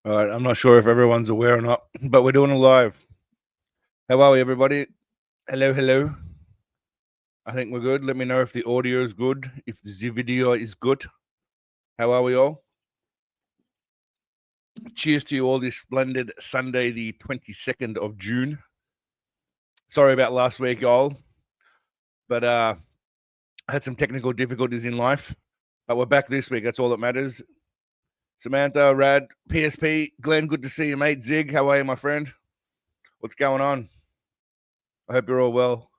All right, I'm not sure if everyone's aware or not, but we're doing a live. How are we, everybody? Hello, hello. I think we're good. Let me know if the audio is good, if the video is good. How are we all? Cheers to you all this splendid Sunday, the 22nd of June. Sorry about last week, y'all, but I had some technical difficulties in life, but we're back this week. That's all that matters. Samantha, Rad, PSP, Glenn, good to see you, mate. Zig, how are you, my friend? What's going on? I hope you're all well.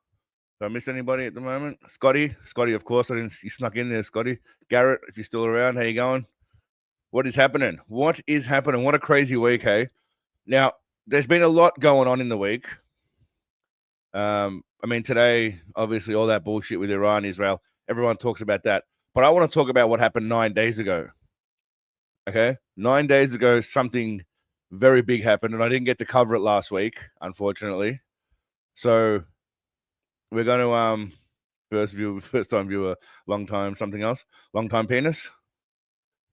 Did I miss anybody at the moment? Scotty, of course. You snuck in there, Scotty. Garrett, if you're still around, how you going? What is happening? What is happening? What a crazy week, hey? Now, there's been a lot going on in the week. I mean, today, obviously, all that bullshit with Iran, Israel, everyone talks about that. But I want to talk about what happened 9 days ago. Okay? 9 days ago, something very big happened, and I didn't get to cover it last week, unfortunately. So we're going to first time viewer, long time something else, long time penis.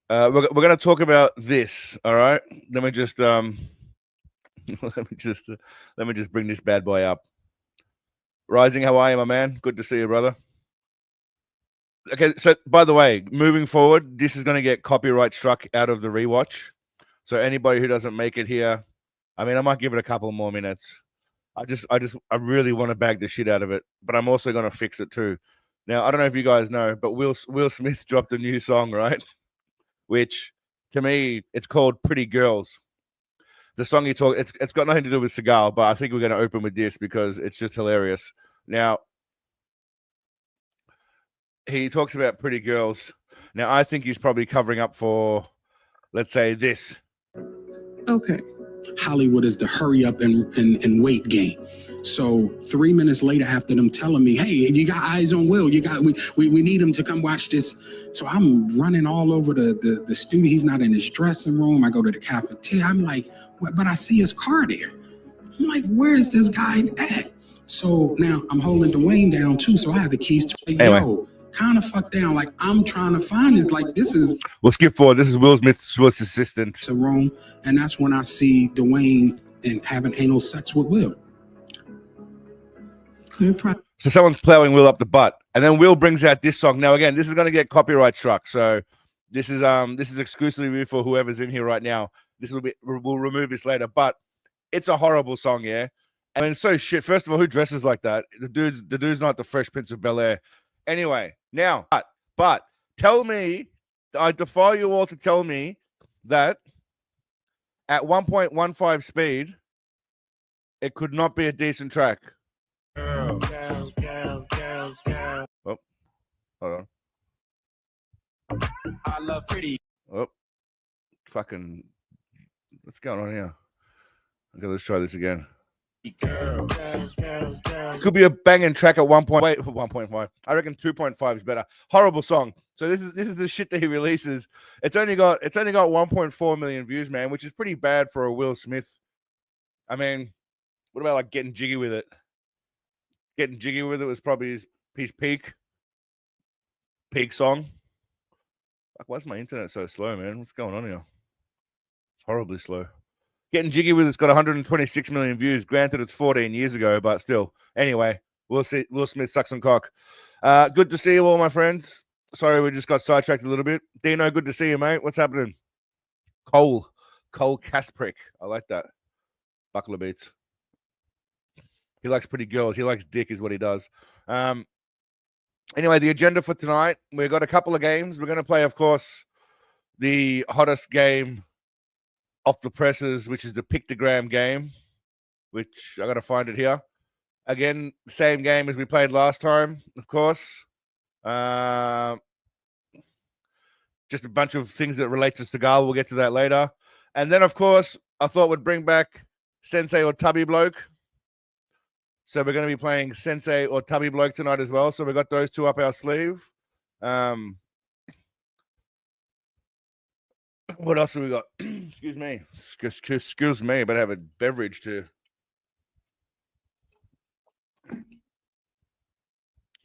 We're going to talk about this. All right. Let me just let me just bring this bad boy up. Rising, how are you, my man? Good to see you, brother. Okay, so by the way, moving forward, this is going to get copyright struck out of the rewatch. So anybody who doesn't make it here, I mean, I might give it a couple more minutes. I really want to bag the shit out of it, but I'm also going to fix it too. Now, I don't know if you guys know, but Will Smith dropped a new song, right? Which, to me, it's called "Pretty Girls." The song it's got nothing to do with Seagal, but I think we're going to open with this because it's just hilarious. Now, he talks about pretty girls. Now, I think he's probably covering up for, let's say, this. Okay. Hollywood is the hurry up and wait game. So 3 minutes later, after them telling me, "Hey, you got eyes on Will. We need him to come watch this." So I'm running all over the studio. He's not in his dressing room. I go to the cafeteria. I'm like, but I see his car there. I'm like, where is this guy at? So now I'm holding Dwayne down too. So I have the keys to yo, kind of fucked down. Like I'm trying to find this. Like this is. We'll skip forward. This is Will Smith's assistant. To Rome, and that's when I see Dwayne and having anal sex with Will. So someone's plowing Will up the butt, and then Will brings out this song. Now, again, this is going to get copyright struck. So this is exclusively for whoever's in here right now. We'll remove this later, but it's a horrible song, yeah. I mean, it's so shit. First of all, who dresses like that? The dude's not the Fresh Prince of Bel-Air. Anyway, now, but tell me, I defy you all to tell me that at 1.15 speed, it could not be a decent track. Girls. Oh, hold on. I love pretty. Oh, fucking, what's going on here? Okay, let's try this again. Girls. Could be a banging track at 1.5. I reckon 2.5 is better. Horrible song. So this is the shit that he releases. It's only got 1.4 million views, man, which is pretty bad for a Will Smith. I mean, what about like Getting Jiggy With It? Getting Jiggy With It was probably his peak song. Like, why's my internet so slow, man? What's going on here? It's horribly slow. Getting Jiggy With It's got 126 million views. Granted, it's 14 years ago, but still. Anyway, Will Smith sucks some cock. Good to see you all, my friends. Sorry, we just got sidetracked a little bit. Dino, good to see you, mate. What's happening? Cole Kasprick. I like that. Buckle of beats. He likes pretty girls. He likes dick is what he does. Anyway, the agenda for tonight, we've got a couple of games. We're going to play, of course, the hottest game off the presses, which is the Pictogram game, which I got to find it here. Again, same game as we played last time, of course. Just a bunch of things that relate to Seagal. We'll get to that later. And then, of course, I thought we'd bring back Sensei or Tubby Bloke. So we're going to be playing Sensei or Tubby Bloke tonight as well. So we got those two up our sleeve. What else have we got? Excuse me. Excuse me, but I have a beverage too.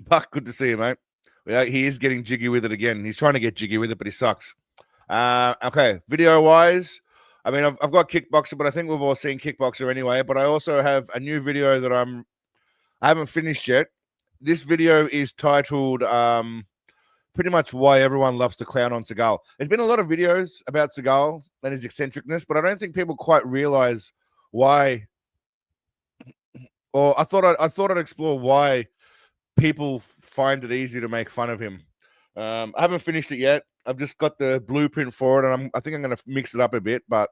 Buck, good to see you, mate. He is getting jiggy with it again. He's trying to get jiggy with it, but he sucks. Okay, video-wise, I mean, I've got Kickboxer, but I think we've all seen Kickboxer anyway. But I also have a new video that I haven't finished yet. This video is titled pretty much why everyone loves to clown on Seagal. There's been a lot of videos about Seagal and his eccentricness, but I don't think people quite realize why. Or I thought I'd explore why people find it easy to make fun of him. I haven't finished it yet. I've just got the blueprint for it, and I think I'm going to mix it up a bit. But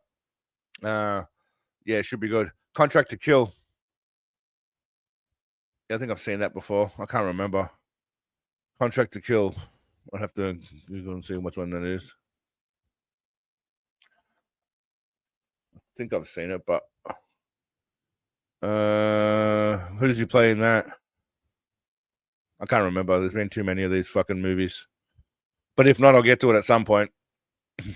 yeah, it should be good. Contract to Kill. I think I've seen that before. I can't remember. Contract to Kill. I'll have to Google and see which one that is. I think I've seen it, but who does he play in that? I can't remember. There's been too many of these fucking movies. But if not, I'll get to it at some point.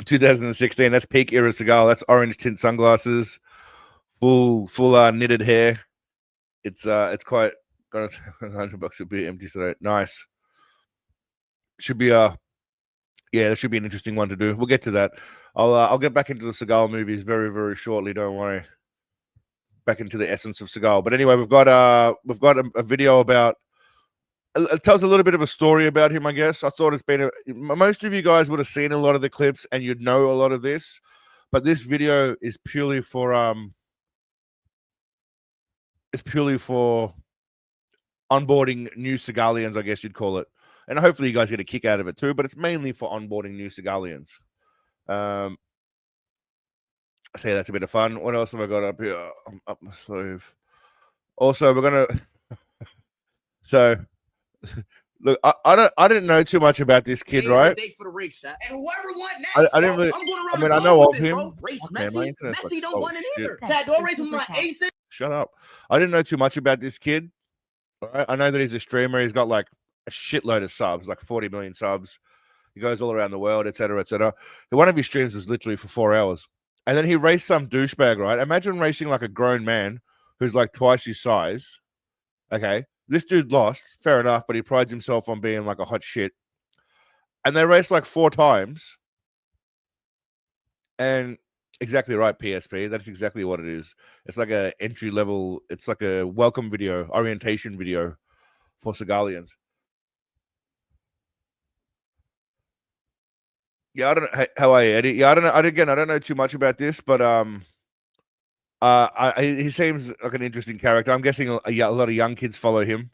2016. That's peak era Seagal. That's orange tint sunglasses, full knitted hair. It's quite got $100 would be empty today. Nice. Should be yeah, that should be an interesting one to do. We'll get to that. I'll get back into the Seagal movies very, very shortly. Don't worry. Back into the essence of Seagal. But anyway, we've got a video about. It tells a little bit of a story about him, I guess. I thought it's been most of you guys would have seen a lot of the clips and you'd know a lot of this, but this video is purely for onboarding new Seagalians, I guess you'd call it. And hopefully you guys get a kick out of it too, but it's mainly for onboarding new Seagalians. I say that's a bit of fun. What else have I got up here? I'm up my sleeve. Also, we're gonna so look, I didn't know too much about this kid, right? I didn't really. I mean, I know of him. Okay, my internet's like, don't want it either. Chad, don't race with my aces. Shut up. I didn't know too much about this kid. All right, I know that he's a streamer. He's got like a shitload of subs, like 40 million subs. He goes all around the world, etc., etc. One of his streams was literally for 4 hours, and then he raced some douchebag. Right? Imagine racing like a grown man who's like twice his size. Okay. This dude lost, fair enough, but he prides himself on being like a hot shit. And they raced like 4 times. And exactly right, PSP. That's exactly what it is. It's like a entry level, it's like a welcome video, orientation video for Seagalians. Yeah, I don't know how I edit. Yeah, I don't know. Again, I don't know too much about this, but he seems like an interesting character. I'm guessing a lot of young kids follow him.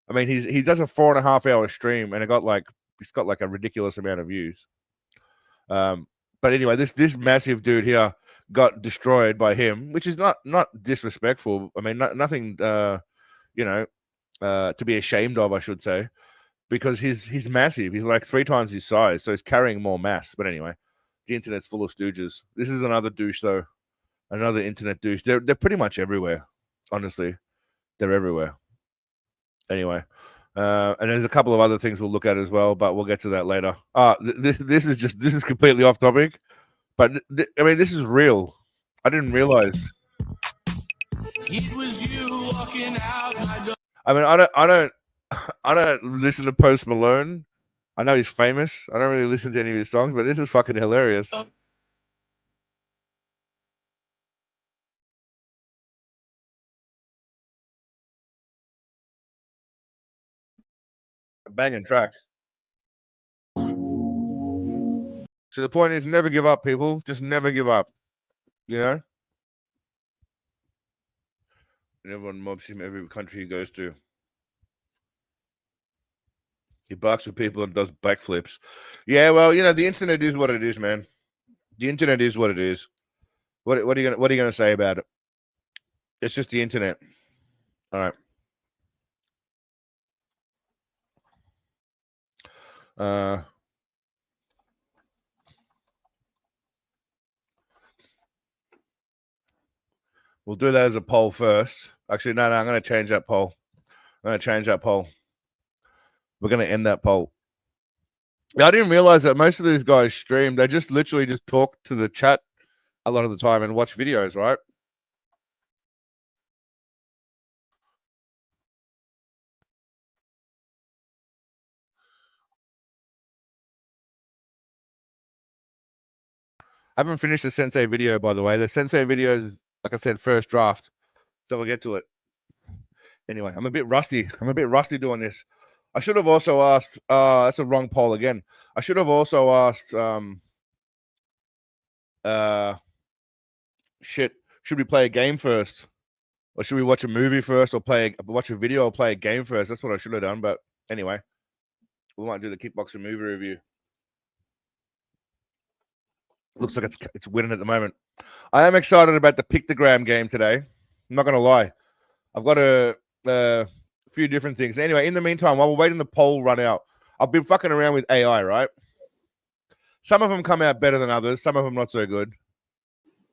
I mean, he does a 4.5 hour stream, and he's got like a ridiculous amount of views. But anyway, this massive dude here got destroyed by him, which is not disrespectful. I mean, nothing to be ashamed of, I should say, because he's massive. He's like 3 times his size, so he's carrying more mass. But anyway, the internet's full of stooges. This is another douche, though. Another internet douche. They're pretty much everywhere. Honestly, they're everywhere. Anyway, and there's a couple of other things we'll look at as well, but we'll get to that later. This is completely off topic, but I mean, this is real. I didn't realize. It was you walking out my door. I mean, I don't listen to Post Malone. I know he's famous. I don't really listen to any of his songs, but this is fucking hilarious. Banging tracks. So the point is, never give up, people. Just never give up. You know. And everyone mobs him every country he goes to. He barks with people and does backflips. Yeah, well, the internet is what it is, man. The internet is what it is. What are you gonna say about it? It's just the internet. All right. We'll do that as a poll first. Actually, no, I'm going to change that poll. We're going to end that poll. I didn't realize that most of these guys stream. They just literally just talk to the chat a lot of the time and watch videos, right? I haven't finished the Sensei video, by the way. The Sensei video is, like I said, first draft. So we'll get to it. Anyway, I'm a bit rusty. Doing this. I should have also asked, that's a wrong poll again. I should have also asked, shit, should we play a game first? Or should we watch a movie first or watch a video or play a game first? That's what I should have done. But anyway, we might do the Kickboxer movie review. Looks like it's winning at the moment. I am excited about the Pictogram game today. I'm not going to lie. I've got a few different things. Anyway, in the meantime, while we're waiting the poll run out, I've been fucking around with AI, right? Some of them come out better than others. Some of them not so good.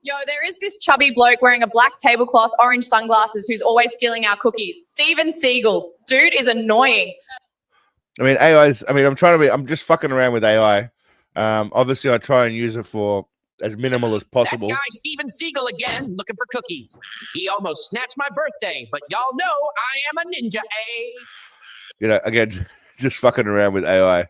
Yo, there is this chubby bloke wearing a black tablecloth, orange sunglasses who's always stealing our cookies. Steven Seagal. Dude is annoying. I mean, I'm just fucking around with AI. Obviously, I try and use it for as minimal as possible. That guy, Steven Seagal, again, looking for cookies. He almost snatched my birthday, but y'all know I am a ninja, eh? You know, again, just fucking around with AI.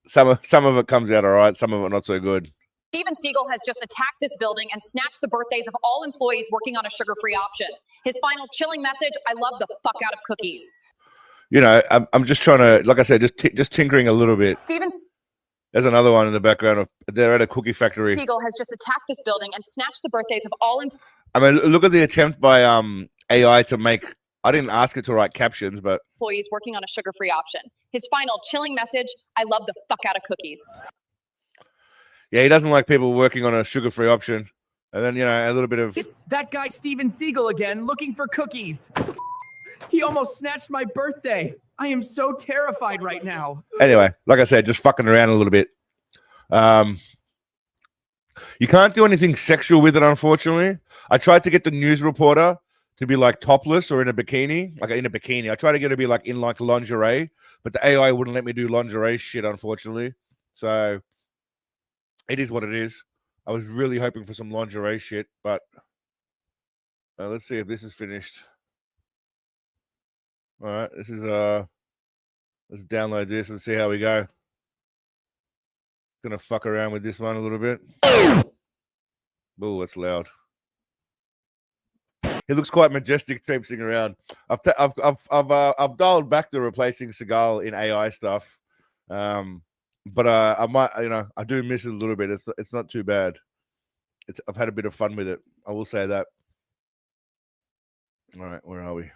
Some of it comes out all right. Some of it not so good. Steven Seagal has just attacked this building and snatched the birthdays of all employees working on a sugar-free option. His final chilling message, I love the fuck out of cookies. You know, I'm just trying to, like I said, just tinkering a little bit. Steven There's another one in the background. They're at a cookie factory. Seagal has just attacked this building and snatched the birthdays of all I mean, look at the attempt by AI to make, I didn't ask it to write captions, but employees working on a sugar-free option. His final chilling message, I love the fuck out of cookies. yeah, he doesn't like people working on a sugar-free option. And then, you know, a little bit of... It's that guy, Steven Seagal, again, looking for cookies. He almost snatched my birthday. I am so terrified right now. Anyway, like I said, just fucking around a little bit. You can't do anything sexual with it, unfortunately. I tried to get the news reporter to be like topless or in a bikini. Like in a bikini. I tried to get her to be like in like lingerie, but the AI wouldn't let me do lingerie shit, unfortunately. So it is what it is. I was really hoping for some lingerie shit, but let's see if this is finished. All right, this is let's download this and see how we go. Gonna fuck around with this one a little bit. Oh, that's loud. He looks quite majestic traipsing around. I've dialed back to replacing Seagal in AI stuff, but I might, you know, I do miss it a little bit. It's not too bad. I've had a bit of fun with it. I will say that. All right, where are we?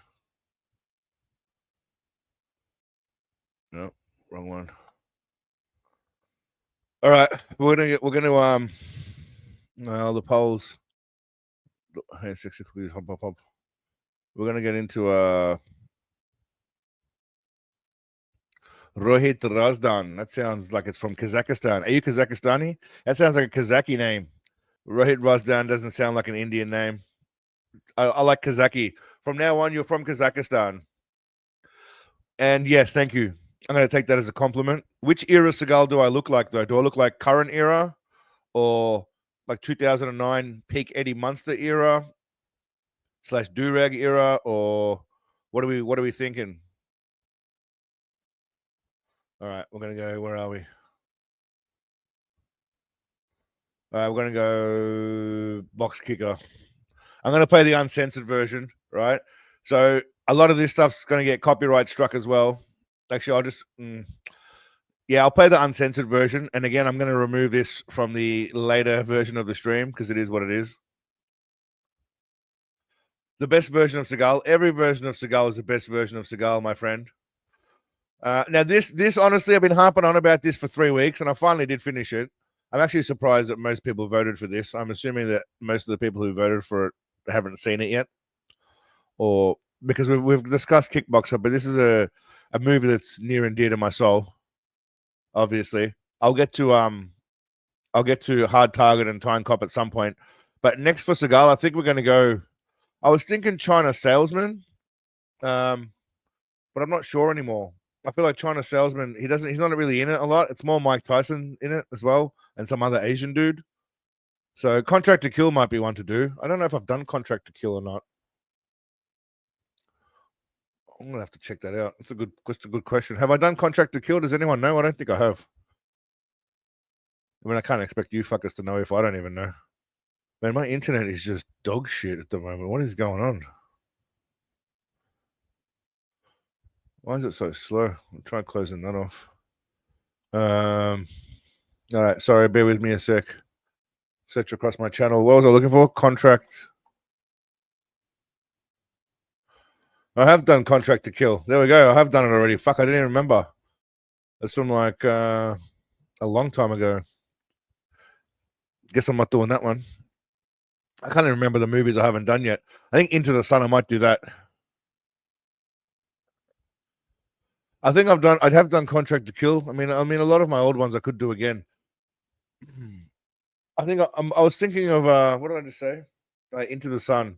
No, wrong one. All right, we're gonna the polls. Hey, 60 please, hop. We're gonna get into Rohit Razdan. That sounds like it's from Kazakhstan. Are you Kazakhstani? That sounds like a Kazakhi name. Rohit Razdan doesn't sound like an Indian name. I like Kazakhi. From now on, you're from Kazakhstan. And yes, thank you. I'm going to take that as a compliment. Which era Seagal do I look like, though? Do I look like current era or like 2009 peak Eddie Munster era / Durag era, or what are we thinking? All right, we're going to go. Where are we? All right, we're going to go box kicker. I'm going to play the uncensored version, right? So a lot of this stuff's going to get copyright struck as well. Actually, I'll just... yeah, I'll play the uncensored version. And again, I'm going to remove this from the later version of the stream because it is what it is. The best version of Seagal. Every version of Seagal is the best version of Seagal, my friend. Now, this honestly, I've been harping on about this for 3 weeks, and I finally did finish it. I'm actually surprised that most people voted for this. I'm assuming that most of the people who voted for it haven't seen it yet, or because we've discussed Kickboxer, but this is a movie that's near and dear to my soul. Obviously, I'll get to Hard Target and Time Cop at some point, but next for Seagal, I think we're going to go. I was thinking China Salesman, but I'm not sure anymore. I feel like China Salesman, he's not really in it a lot. It's more Mike Tyson in it as well, and some other Asian dude. So Contract to Kill might be one to do. I don't know if I've done Contract to Kill or not. I'm gonna have to check that out. It's a good question. Have I done Contract to Kill? Does anyone know? I don't think I have. I mean, I can't expect you fuckers to know if I don't even know. Man, my internet is just dog shit at the moment. What is going on? Why is it so slow? I'll try closing that off. All right, sorry, bear with me a sec. Search across my channel. What was I looking for? Contract. I have done Contract to Kill. There we go. I have done it already. Fuck, I didn't even remember. That's from like a long time ago. Guess I'm not doing that one. I can't even remember the movies I haven't done yet. I think Into the Sun, I might do that. I think I'd have done Contract to Kill. I mean, a lot of my old ones I could do again. I think I was thinking of what did I just say? Into the Sun.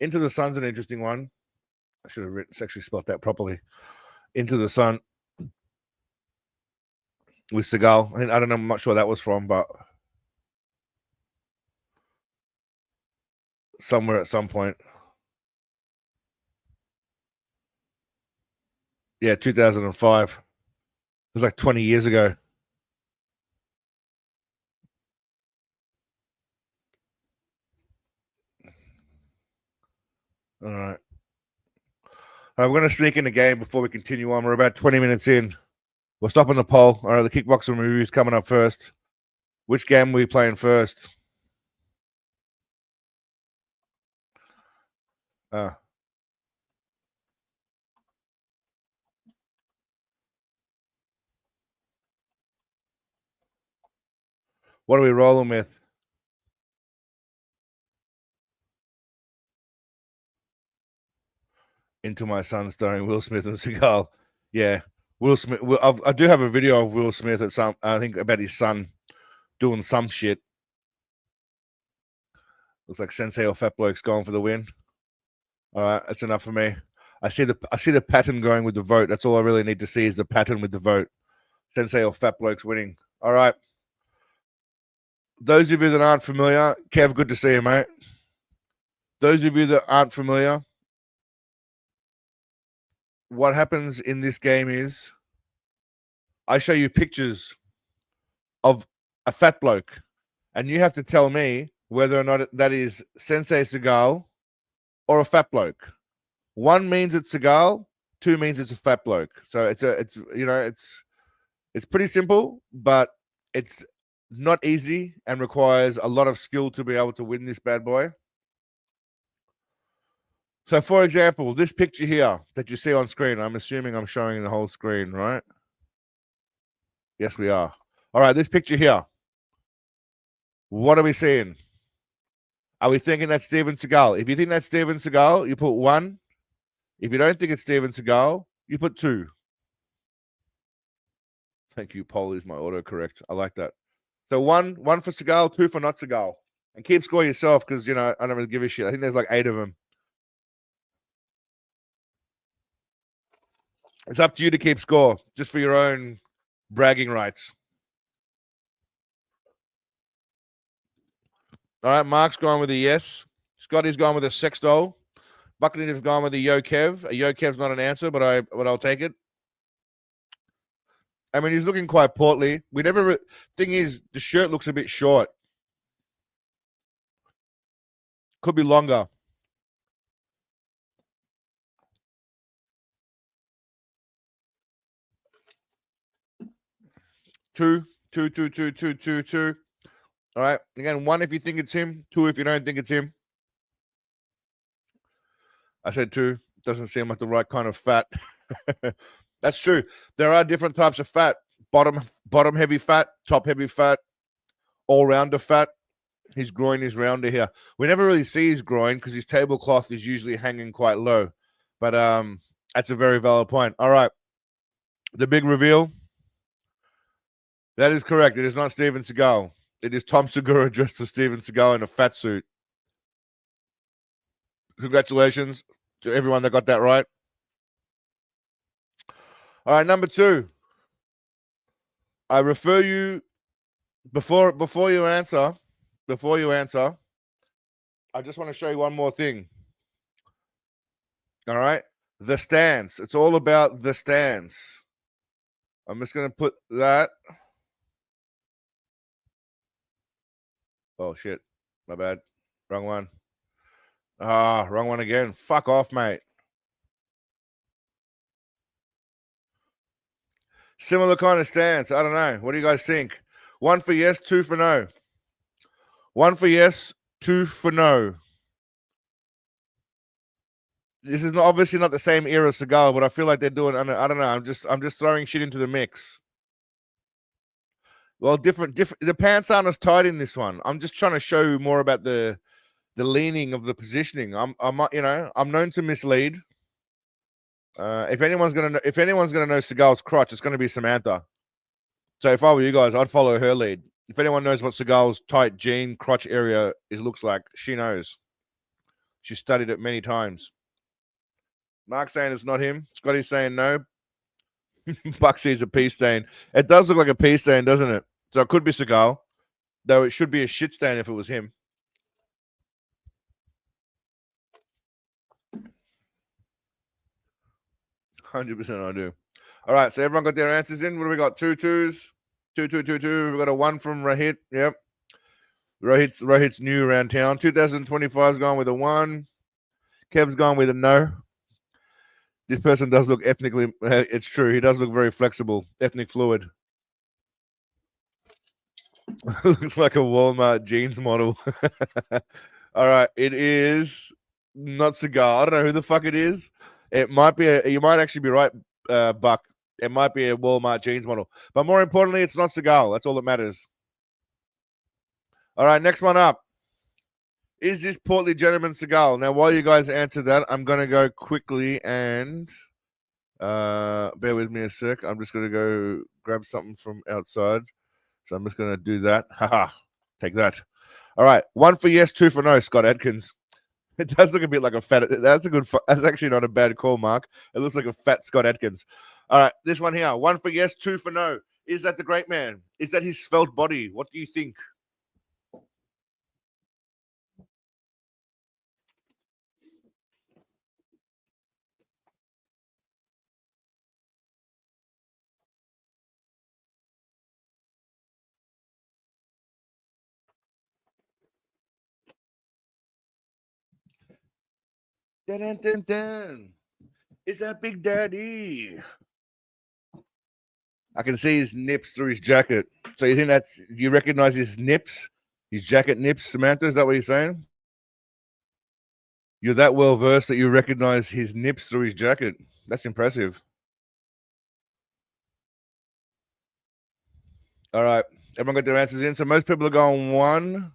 Into the Sun's an interesting one. I should have actually spelled that properly. Into the Sun with Seagal. I don't know. I'm not sure that was from, but somewhere at some point. Yeah, 2005. It was like 20 years ago. All right. I'm going to sneak in the game before we continue on. We're about 20 minutes in. We're stopping the poll. All right, the Kickboxer movie is coming up first. Which game are we playing first? What are we rolling with? Into My Son, starring Will Smith and Seagal. Yeah, Will Smith. I do have a video of Will Smith at some. I think about his son doing some shit. Looks like Sensei or Fat Bloke's going for the win. All right, that's enough for me. I see the pattern going with the vote. That's all I really need to see is the pattern with the vote. Sensei or Fat Bloke's winning. All right. Those of you that aren't familiar, Kev, good to see you, mate. Those of you that aren't familiar, what happens in this game is I show you pictures of a fat bloke, and you have to tell me whether or not that is Sensei Seagal or a fat bloke. 1 means it's Seagal, 2 means it's a fat bloke. So it's pretty simple, but it's not easy and requires a lot of skill to be able to win this bad boy. So, for example, this picture here that you see on screen, I'm assuming I'm showing the whole screen, right? Yes, we are. All right, this picture here. What are we seeing? Are we thinking that's Steven Seagal? If you think that's Steven Seagal, you put 1. If you don't think it's Steven Seagal, you put 2. Thank you, Paul, is my autocorrect. I like that. So one for Seagal, 2 for not Seagal. And keep score yourself because, I don't really give a shit. I think there's like 8 of them. It's up to you to keep score, just for your own bragging rights. All right, Mark's gone with a yes. Scotty's gone with a sex doll. Buccaneer's gone with a yo Kev. A yo Kev's not an answer, but I'll take it. I mean, he's looking quite portly. Thing is, the shirt looks a bit short. Could be longer. Two. All right. Again, 1 if you think it's him. 2 if you don't think it's him. I said 2. Doesn't seem like the right kind of fat. That's true. There are different types of fat. Bottom heavy fat, top heavy fat, all-rounder fat. His groin is rounder here. We never really see his groin because his tablecloth is usually hanging quite low. But that's a very valid point. All right. The big reveal. That is correct. It is not Steven Seagal. It is Tom Segura dressed as Steven Seagal in a fat suit. Congratulations to everyone that got that right. All right, number 2. I refer you before you answer. I just want to show you one more thing. All right, the stance. It's all about the stance. I'm just going to put that Oh shit, my bad. Wrong one. Ah, wrong one again. Fuck off, mate. Similar kind of stance. I don't know. What do you guys think? 1 for yes, 2 for no. 1 for yes, 2 for no. This is obviously not the same era as Seagal, but I feel like they're doing. I don't know. I'm just throwing shit into the mix. Well, different. The pants aren't as tight in this one. I'm just trying to show you more about the leaning of the positioning. I'm known to mislead. If anyone's gonna know Seagal's crotch, it's gonna be Samantha. So if I were you guys, I'd follow her lead. If anyone knows what Seagal's tight jean crotch area looks like, she knows. She studied it many times. Mark saying it's not him. Scotty's saying no. Buck sees a pee stain. It does look like a pee stain, doesn't it? So it could be Seagal, though it should be a shit stain if it was him. 100% I do. All right, so everyone got their answers in. What do we got? 2 2s. 2 2 2 2. We got a 1 from Rahit. Yep. Rahit's new around town. 2025's gone with a 1. Kev's gone with a no. This person does look ethnically. It's true. He does look very flexible, ethnic fluid. Looks like a Walmart jeans model. All right, it is not Seagal. I don't know who the fuck it is. It might be. You might actually be right, Buck. It might be a Walmart jeans model, but more importantly, it's not Seagal. That's all that matters. All right, next one up. Is this portly gentleman Seagal? Now, while you guys answer that, I'm going to go quickly and bear with me a sec. I'm just going to go grab something from outside. So I'm just going to do that. Haha, take that. All right, 1 for yes, 2 for no, Scott Adkins. It does look a bit like a fat. That's actually not a bad call, Mark. It looks like a fat Scott Adkins. All right, this one here. 1 for yes, 2 for no. Is that the great man? Is that his svelte body? What do you think? Dun, dun, dun, dun. Is that Big Daddy? I can see his nips through his jacket. So you think you recognize his nips? His jacket nips, Samantha? Is that what you're saying? You're that well versed that you recognize his nips through his jacket. That's impressive. All right. Everyone got their answers in. So most people are going 1.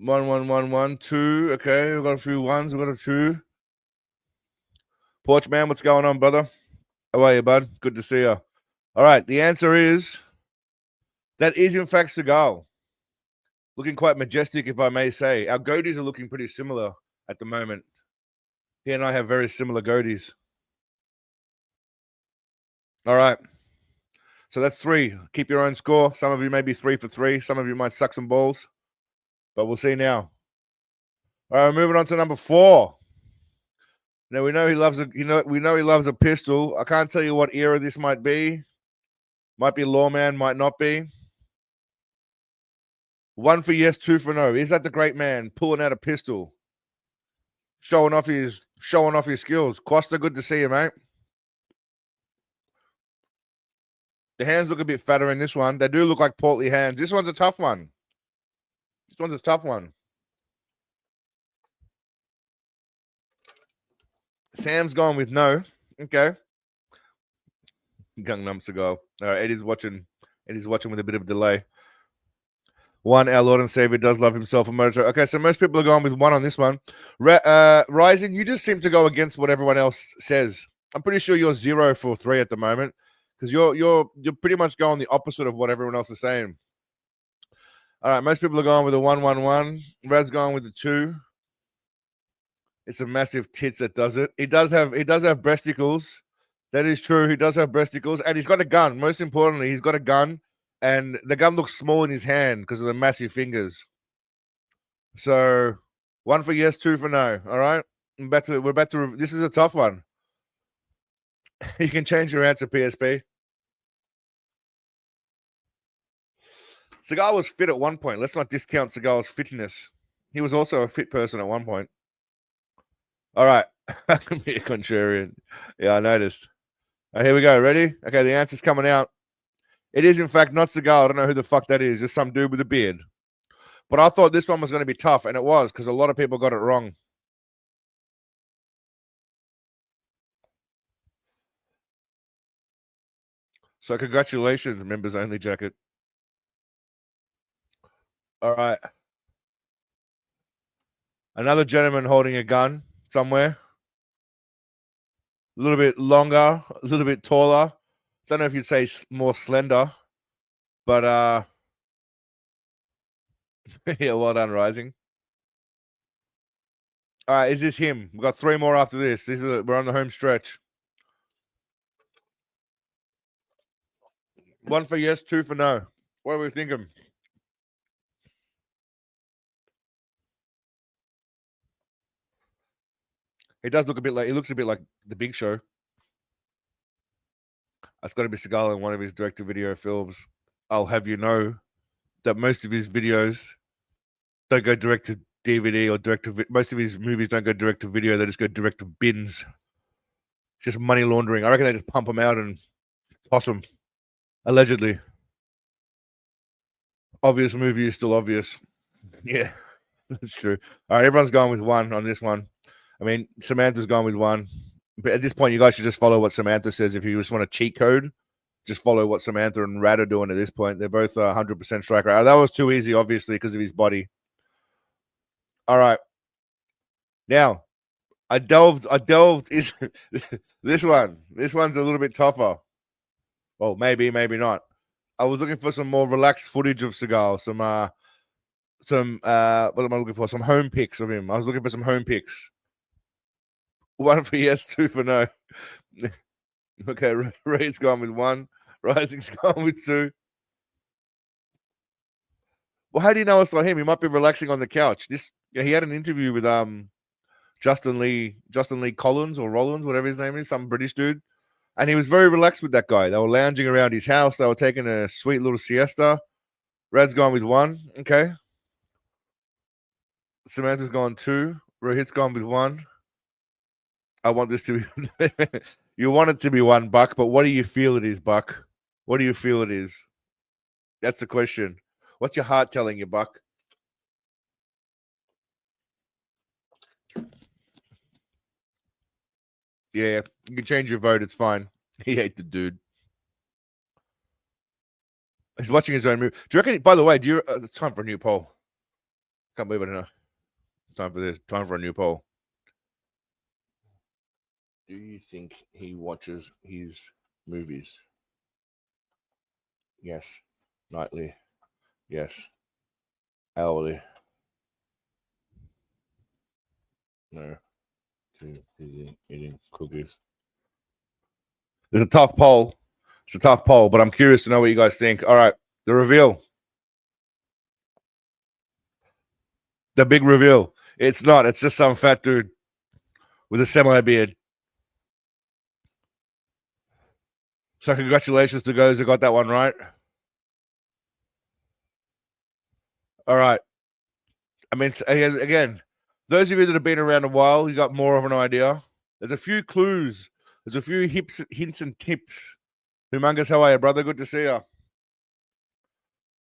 1 1 1 1 2. Okay, we've got a few 1s. We've got a 2. Porch man, what's going on, brother? How are you, bud? Good to see you. All right, the answer is that is in fact Seagal. Looking quite majestic, if I may say. Our goatees are looking pretty similar at the moment. He and I have very similar goatees. All right. So that's 3. Keep your own score. Some of you may be 3 for 3. Some of you might suck some balls. But we'll see now. All right, moving on to number 4. Now we know he loves a pistol. I can't tell you what era this might be. Might be Lawman, might not be. 1 for yes, 2 for no. Is that the great man pulling out a pistol? Showing off his skills. Costa, good to see you, mate. The hands look a bit fatter in this one. They do look like portly hands. This one's a tough one. Sam's gone with no. Okay. Gangnam Seagal. All right, Eddie's watching with a bit of delay. 1, our Lord and Savior does love himself a motor. Okay, so most people are going with 1 on this one. Rising, you just seem to go against what everyone else says. I'm pretty sure you're 0 for 3 at the moment because you're pretty much going the opposite of what everyone else is saying. All right, most people are going with a 1 1 1. Rad's going with the 2. It's a massive tits that does it. He does have breasticles. That is true. He does have breasticles, and he's got a gun. Most importantly, he's got a gun, and the gun looks small in his hand because of the massive fingers. So 1 for yes, 2 for no. All right, we're about to. This is a tough one. You can change your answer, PSP. Seagal was fit at one point. Let's not discount Seagal's fitness. He was also a fit person at one point. All right. I can be a contrarian. Yeah, I noticed. Here we go. Ready? Okay, the answer's coming out. It is, in fact, not Seagal. I don't know who the fuck that is. Just some dude with a beard. But I thought this one was going to be tough, and it was, because a lot of people got it wrong. So congratulations, members only jacket. All right. Another gentleman holding a gun somewhere. A little bit longer, a little bit taller. Don't know if you'd say more slender, but yeah, well done, Rising. All right, is this him? We've got 3 more after this. We're on the home stretch. 1 for yes, 2 for no. What are we thinking? He does look a bit like, he looks a bit like The Big Show. That's got to be Seagal in one of his direct-to-video films. I'll have you know that most of his videos don't go direct to DVD or direct to. Most of his movies don't go direct to video. They just go direct to bins. Just money laundering. I reckon they just pump them out and toss them. Allegedly. Obvious movie is still obvious. Yeah, that's true. All right, everyone's going with 1 on this one. I mean, Samantha's gone with 1. But at this point, you guys should just follow what Samantha says. If you just want a cheat code, just follow what Samantha and Rad are doing at this point. They're both 100% strike rate. That was too easy, obviously, because of his body. All right. Now, I delved is this one. This one's a little bit tougher. Well, maybe not. I was looking for some more relaxed footage of Seagal. What am I looking for? Some home pics of him. I was looking for some home pics. 1 for yes, 2 for no. Okay, Raid's gone with 1. Rising's gone with 2. Well, how do you know it's not him? He might be relaxing on the couch. He had an interview with Justin Lee Collins or Rollins, whatever his name is, some British dude. And he was very relaxed with that guy. They were lounging around his house. They were taking a sweet little siesta. Rad's gone with 1. Okay. Samantha's gone 2. Rohit's gone with 1. I want this to be... You want it to be 1, Buck, but what do you feel it is, Buck? What do you feel it is? That's the question. What's your heart telling you, Buck? Yeah, you can change your vote. It's fine. He ate the dude. He's watching his own movie. Do you reckon? By the way, it's time for a new poll. Can't believe it enough. Time for this. Time for a new poll. Do you think he watches his movies? Yes. Nightly. Yes. Hourly. No. Too busy eating cookies. It's a tough poll. It's a tough poll, but I'm curious to know what you guys think. All right. The reveal. The big reveal. It's not. It's just some fat dude with a semi-beard. So congratulations to those who got that one right. All right. I mean, again, those of you that have been around a while, you got more of an idea. There's a few clues. There's a few hints and tips. Humongous, how are you, brother? Good to see you.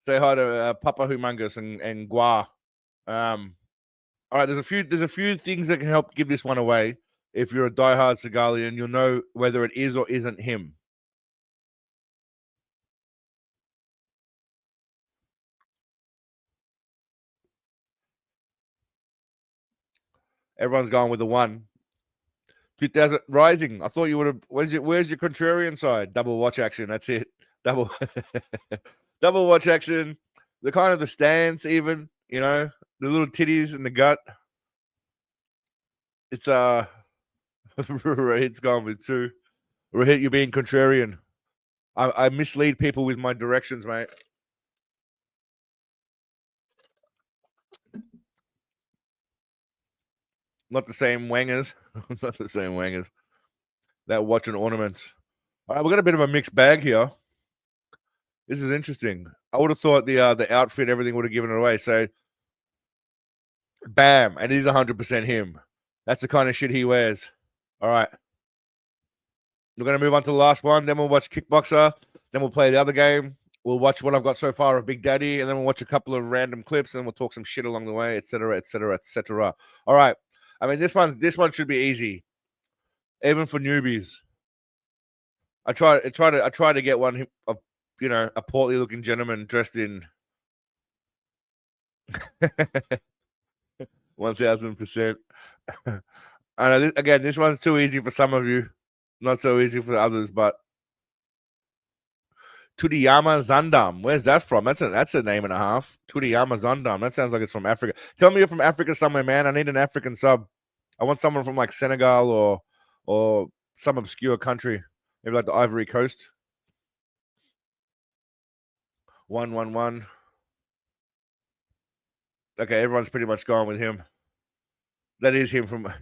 Say hi to Papa Humongous and Gua. All right, there's a few things that can help give this one away. If you're a diehard Seagalian, you'll know whether it is or isn't him. Everyone's going with the 1. 2000 Rising. I thought you would have. Where's your contrarian side? Double watch action. That's it. Double watch action. The kind of the stance, even, you know, the little titties in the gut. It's Rohit's gone with 2. Rohit, you're being contrarian. I mislead people with my directions, mate. Not the same wangers. Not the same wangers. That watch and ornaments. All right, we've got a bit of a mixed bag here. This is interesting. I would have thought the outfit, everything would have given it away. So, bam, and it is 100% him. That's the kind of shit he wears. All right. We're going to move on to the last one. Then we'll watch Kickboxer. Then we'll play the other game. We'll watch what I've got so far of Big Daddy. And then we'll watch a couple of random clips. And we'll talk some shit along the way, etc., etc., etc. All right. I mean, this one should be easy, even for newbies. I try to get one of, a portly looking gentleman dressed in 1000%. I know again, this one's too easy for some of you, not so easy for others. But Tudiyama Zandam, where's that from? That's a name and a half. Tudiyama Zandam. That sounds like it's from Africa. Tell me you're from Africa somewhere, man. I need an African sub. I want someone from like Senegal or some obscure country, maybe like the Ivory Coast. 111. Okay, everyone's pretty much gone with him. That is him from All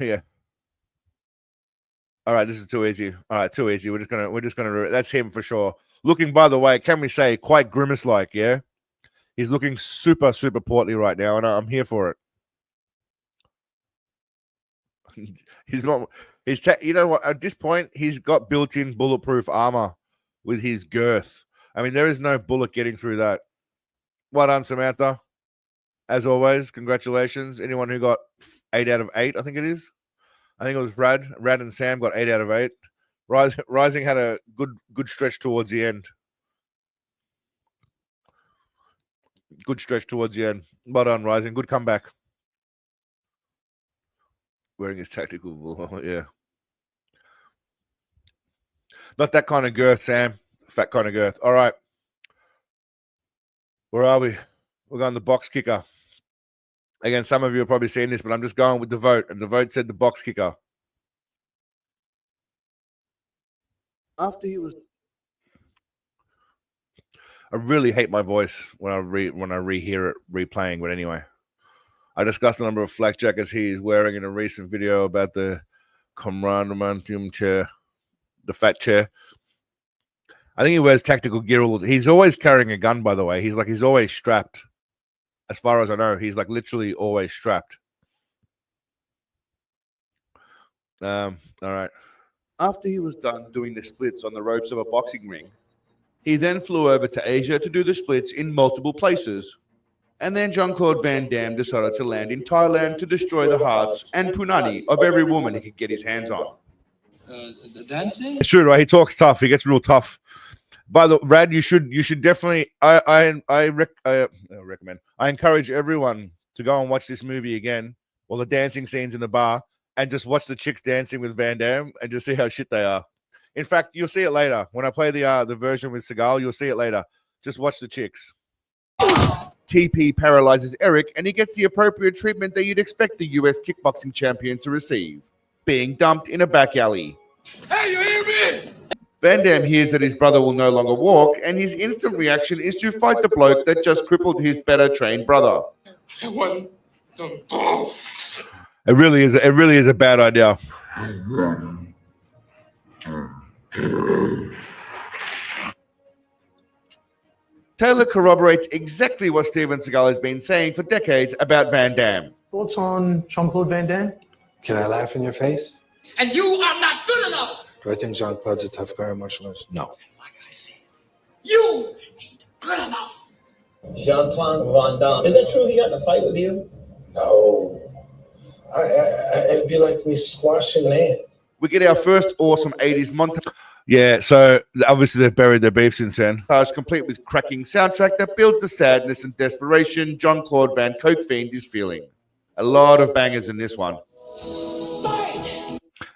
right, this is too easy. All right, too easy. We're just gonna. That's him for sure. Looking, by the way, can we say quite grimace-like? Yeah, he's looking super, super portly right now, and I'm here for it. He's not. You know what? At this point, he's got built-in bulletproof armor with his girth. I mean, there is no bullet getting through that. Well done, Samantha. As always, congratulations. Anyone who got 8 out of 8, I think it is. I think it was Rad and Sam got 8 out of 8. Rising had a good stretch towards the end. Good stretch towards the end. Well done, Rising. Good comeback. Wearing his tactical, yeah. Not that kind of girth, Sam. Fat kind of girth. All right. Where are we? We're going the box kicker. Again, some of you have probably seen this, but I'm just going with the vote. And the vote said the box kicker. After he was... I really hate my voice when I rehear it replaying, but anyway. I discussed the number of flak jackets he's wearing in a recent video about the Commandantum chair, the fat chair. I think he wears tactical gear. He's always carrying a gun, by the way. He's always strapped. As far as I know, he's like literally always strapped. All right. After he was done doing the splits on the ropes of a boxing ring, he then flew over to Asia to do the splits in multiple places. And then Jean-Claude Van Damme decided to land in Thailand to destroy the hearts and punani of every woman he could get his hands on. The dancing? It's true, right? He talks tough. He gets real tough. By the Rad, you should definitely. I recommend. I encourage everyone to go and watch this movie again, or the dancing scenes in the bar, and just watch the chicks dancing with Van Damme, and just see how shit they are. In fact, you'll see it later when I play the version with Seagal. You'll see it later. Just watch the chicks. TP paralyzes Eric, and he gets the appropriate treatment that you'd expect the US kickboxing champion to receive: being dumped in a back alley. Hey, you hear me? Van Damme hears that his brother will no longer walk, and his instant reaction is to fight the bloke that just crippled his better trained brother. It really is a bad idea. Taylor corroborates exactly what Steven Seagal has been saying for decades about Van Damme. Thoughts on Jean-Claude Van Damme? Can I laugh in your face? And you are not good enough! Do I think Jean-Claude's a tough guy in martial arts? No. Like I said, you ain't good enough! Jean-Claude Van Damme. Is that true he got in a fight with you? No. It'd be like we squashing an ant. We get our first awesome 80s montage. Yeah, so obviously they've buried their beef since then. Complete with cracking soundtrack that builds the sadness and desperation Jean-Claude Van Coke Fiend is feeling. A lot of bangers in this one.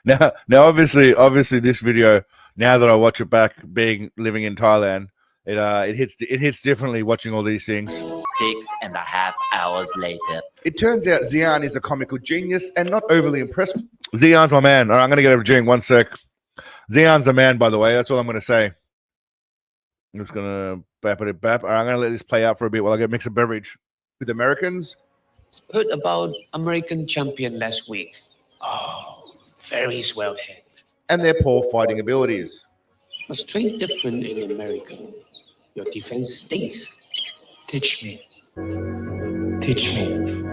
Now, obviously, this video. Now that I watch it back, living in Thailand, it hits differently watching all these things. 6.5 hours later. It turns out Xian is a comical genius and not overly impressed. Xian's my man. All right, I'm gonna get a drink. 1 sec. Xian's the man, by the way. That's all I'm gonna say. I'm just gonna bap it. All right, I'm gonna let this play out for a bit while I get mix a beverage with Americans. Heard about American champion last week. Oh. Very swell head. And their poor fighting abilities. It's straight different in America. Your defense stinks. Teach me. Teach me.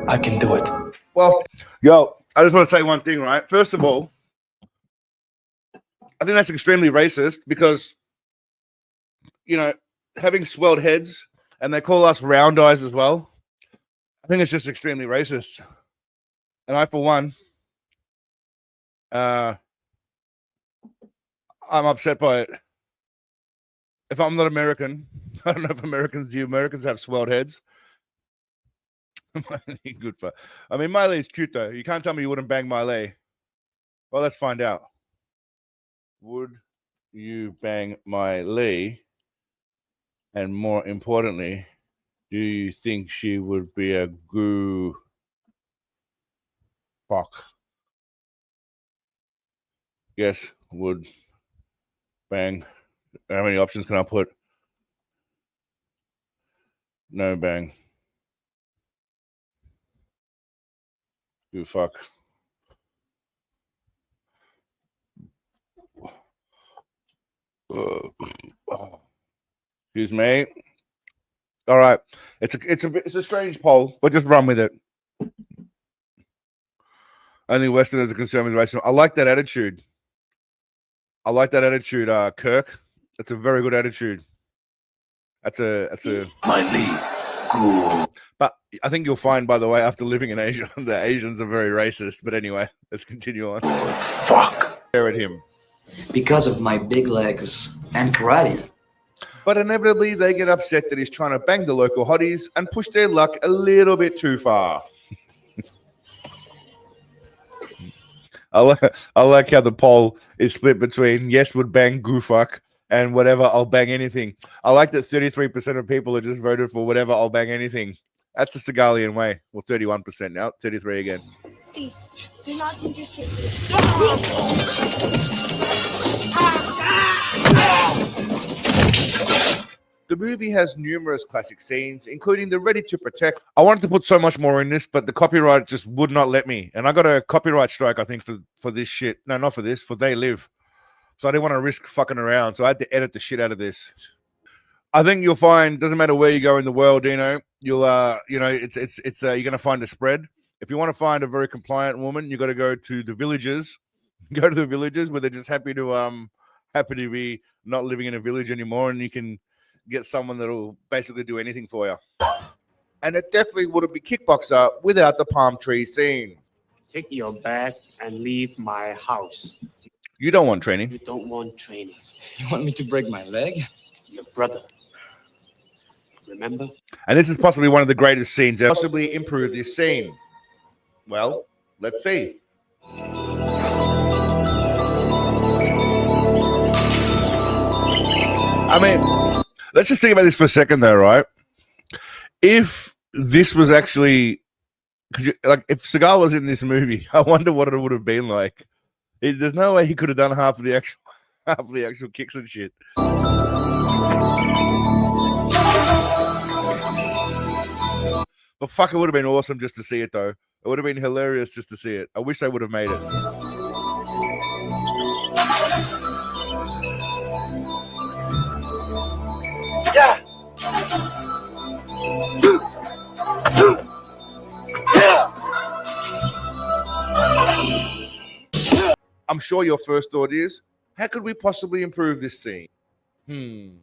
I can do it. Well, yo, I just want to say one thing, right? First of all, I think that's extremely racist because, you know, having swelled heads and they call us round eyes as well. I think it's just extremely racist. And I, for one, I'm upset by it. If I'm not American, I don't know if Americans do. Americans have swelled heads. Good for. I mean, Miley is cute though. You can't tell me you wouldn't bang Miley. Well, let's find out. Would you bang Miley? And more importantly, do you think she would be a goo fuck? Yes, would bang. How many options can I put? No bang. Goo fuck. Excuse me. All right, it's a strange poll, but just run with it. Only Westerners are concerned with racism. I like that attitude. Kirk. That's a very good attitude. That's a. My lead. Cool. But I think you'll find, by the way, after living in Asia, the Asians are very racist. But anyway, let's continue on. Fuck. Stare at him. Because of my big legs and karate. But inevitably, they get upset that he's trying to bang the local hotties and push their luck a little bit too far. I like how the poll is split between yes, would bang goo fuck and whatever, I'll bang anything. I like that 33% of people have just voted for whatever, I'll bang anything. That's the Seagalian way. Well, 31% now, 33 again. Please, do not interfere. The movie has numerous classic scenes, including the Ready to Protect. I wanted to put so much more in this, but the copyright just would not let me. And I got a copyright strike, I think, for this shit. No, not for this, for They Live. So I didn't want to risk fucking around. So I had to edit the shit out of this. I think you'll find, doesn't matter where you go in the world, Dino, you'll, it's you're going to find a spread. If you want to find a very compliant woman, you got to go to the villages. Go to the villages where they're just happy to be not living in a village anymore, and you can get someone that'll basically do anything for you. And it definitely wouldn't be Kickboxer without the palm tree scene. Take your bag and leave my house. You don't want training. You don't want training. You want me to break my leg? Your brother. Remember? And this is possibly one of the greatest scenes ever. Possibly improve this scene. Well, let's see. I mean, let's just think about this for a second, though, right? If this was actually, if Seagal was in this movie, I wonder what it would have been like. There's no way he could have done half of the actual kicks and shit. But fuck, it would have been awesome just to see it, though. It would have been hilarious just to see it. I wish they would have made it. Yeah. I'm sure your first thought is, how could we possibly improve this scene? And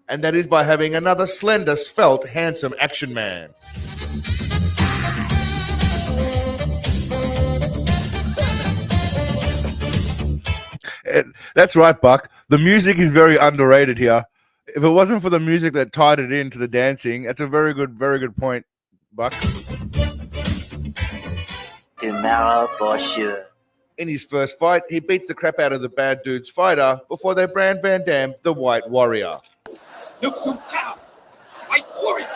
that is by having another slender, svelte, handsome action man. That's right, Buck. The music is very underrated here. If it wasn't for the music that tied it into the dancing, that's a very good point, Buck. Tomorrow for sure. In his first fight, he beats the crap out of the bad dude's fighter before they brand Van Damme the White Warrior. Look so cow. White warrior.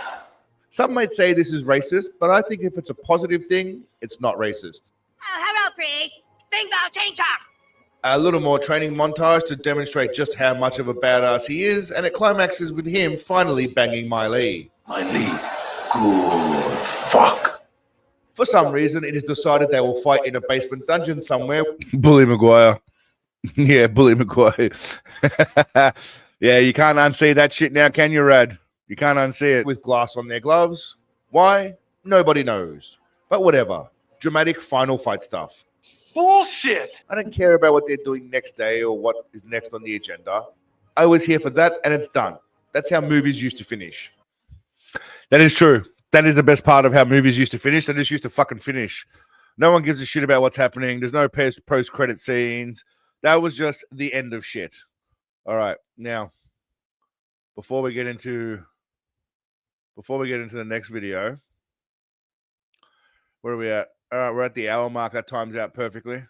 Some might say this is racist, but I think if it's a positive thing, it's not racist. Oh, hello, priest. Bing bong chain chong. A little more training montage to demonstrate just how much of a badass he is, and it climaxes with him finally banging Miley. Miley. Good fuck. For some reason, it is decided they will fight in a basement dungeon somewhere. Bully Maguire. Yeah, Bully Maguire. Yeah, you can't unsee that shit now, can you, Rad? You can't unsee it. With glass on their gloves. Why? Nobody knows. But whatever. Dramatic final fight stuff. Bullshit! I don't care about what they're doing next day or what is next on the agenda. I was here for that, and it's done. That's how movies used to finish. That is true. That is the best part of how movies used to finish. They just used to fucking finish. No one gives a shit about what's happening. There's no post-credit scenes. That was just the end of shit. All right, now, before we get into the next video, where are we at? All right, we're at the hour mark. That times out perfectly.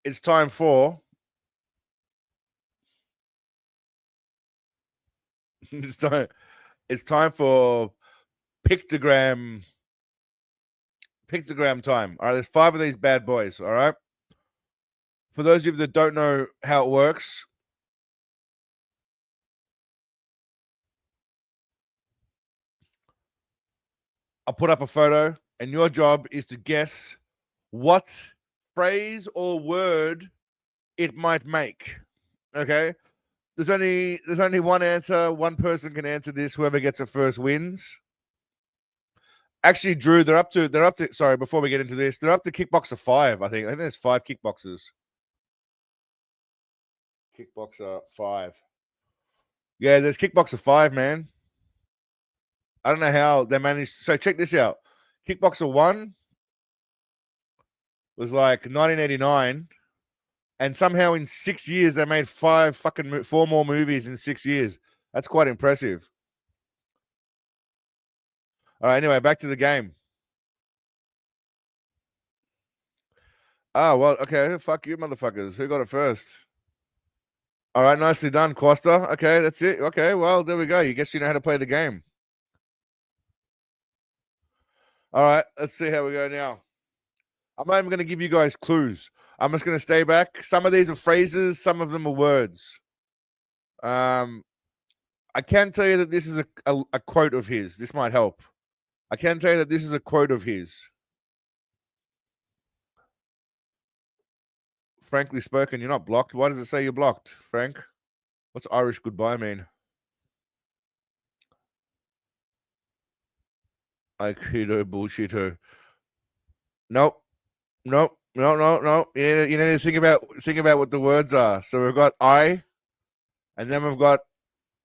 It's time for it's time for Pictogram time. All right, there's 5 of these bad boys. All right. For those of you that don't know how it works, I'll put up a photo, and your job is to guess what phrase or word it might make. Okay. There's only one answer. One person can answer this. Whoever gets it first wins. Actually, Drew, they're up to. Sorry, before we get into this, they're up to Kickboxer 5. I think there's 5 kickboxers. Kickboxer 5. Yeah, there's Kickboxer 5, man. I don't know how they managed. So check this out. Kickboxer 1 was like 1989, and somehow in 6 years they made 4 more movies in 6 years. That's quite impressive. All right, anyway, back to the game. Oh, well, okay. Fuck you, motherfuckers. Who got it first? All right, nicely done, Costa. Okay, that's it. Okay, well, there we go. You guess you know how to play the game. All right, let's see how we go now. I'm not even going to give you guys clues. I'm just going to stay back. Some of these are phrases. Some of them are words. I can tell you that this is a quote of his. This might help. I can tell you that this is a quote of his. Frankly spoken, you're not blocked. Why does it say you're blocked, Frank? What's Irish goodbye mean? Aikido bullshito. Nope. No. You need to think about what the words are. So we've got I, and then we've got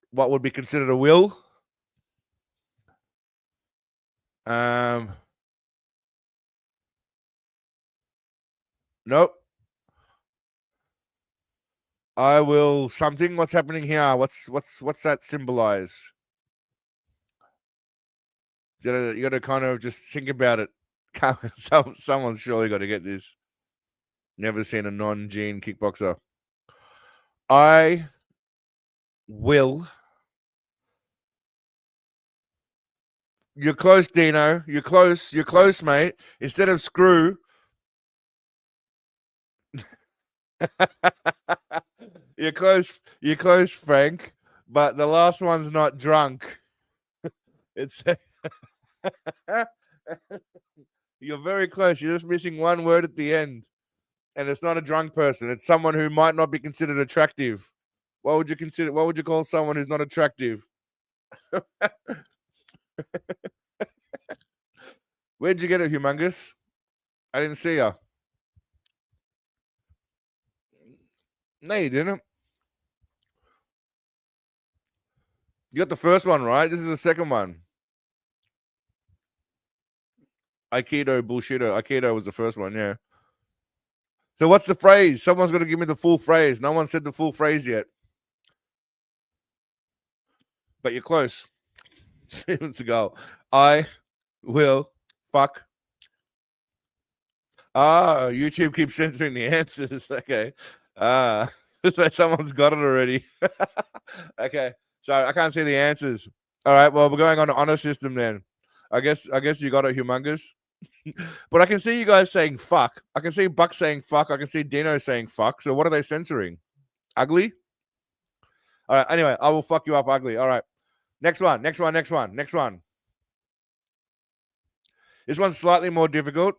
what would be considered a will. Nope. I will something. What's happening here? What's that symbolize? You gotta kind of just think about it. Someone's surely got to get this. Never seen a non-gene kickboxer. I will. You're close, Dino. You're close, mate. Instead of screw. You're close, Frank. But the last one's not drunk. It's you're very close. You're just missing one word at the end. And it's not a drunk person. It's someone who might not be considered attractive. What would you call someone who's not attractive? Where'd you get it, Humongous? I didn't see you. No, you didn't. You got the first one right. This is the second one. Aikido bullshitter. Aikido was the first one, yeah. So what's the phrase? Someone's got to give me the full phrase. No one said the full phrase yet. But you're close. Steven Seagal. I will fuck. YouTube keeps censoring the answers. Okay. So someone's got it already. Okay. So I can't see the answers. All right. Well, we're going on an honor system then. I guess you got it, Humongous. But I can see you guys saying fuck. I can see Buck saying fuck. I can see Dino saying fuck. So what are they censoring? Ugly? All right. Anyway, I will fuck you up ugly. All right. Next one. This one's slightly more difficult.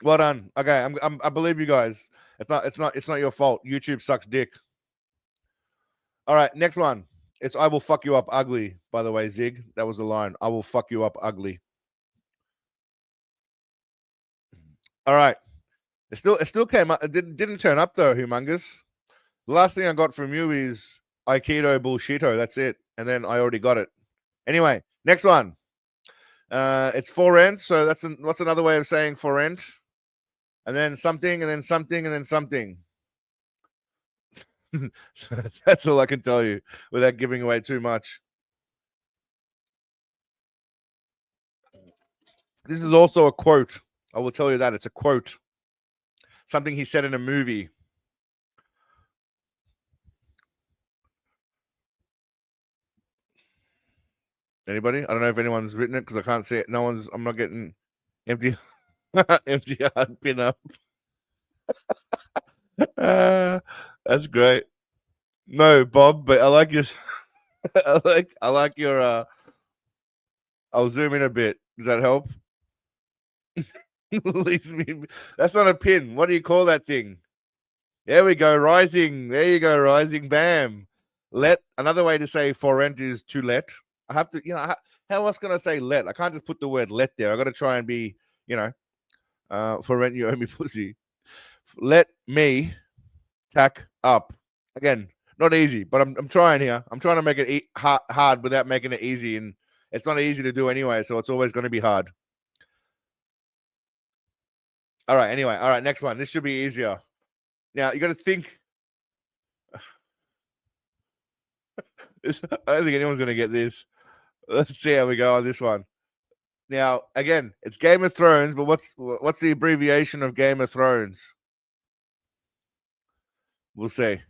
Well done. Okay, I believe you guys. It's not your fault. YouTube sucks dick. All right, next one. It's I will fuck you up ugly, by the way, Zig. That was the line. I will fuck you up ugly. All right. It still came up. It didn't turn up though, Humongous. The last thing I got from you is Aikido bullshito. That's it. And then I already got it. Anyway, next one. It's for rent. So what's another way of saying for rent? And then something, and then something, and then something. So that's all I can tell you without giving away too much. This is also a quote. I will tell you that. It's a quote. Something he said in a movie. Anybody? I don't know if anyone's written it because I can't see it. I'm not getting empty empty hard pin up. That's great. No, Bob, but I like your I like your I'll zoom in a bit. Does that help? That's not a pin. What do you call that thing? There we go, rising. There you go, rising. Bam. Let. Another way to say for rent is to let. I have to, how else can I say let? I can't just put the word let there. I got to try and be, for rent you owe me pussy. Let me tack up. Again, not easy, but I'm trying here. I'm trying to make it hard without making it easy, and it's not easy to do anyway, so it's always going to be hard. All right, anyway. All right, next one. This should be easier. Now, you got to think. I don't think anyone's going to get this. Let's see how we go on this one. Now, again, it's Game of Thrones, but what's the abbreviation of Game of Thrones? We'll see.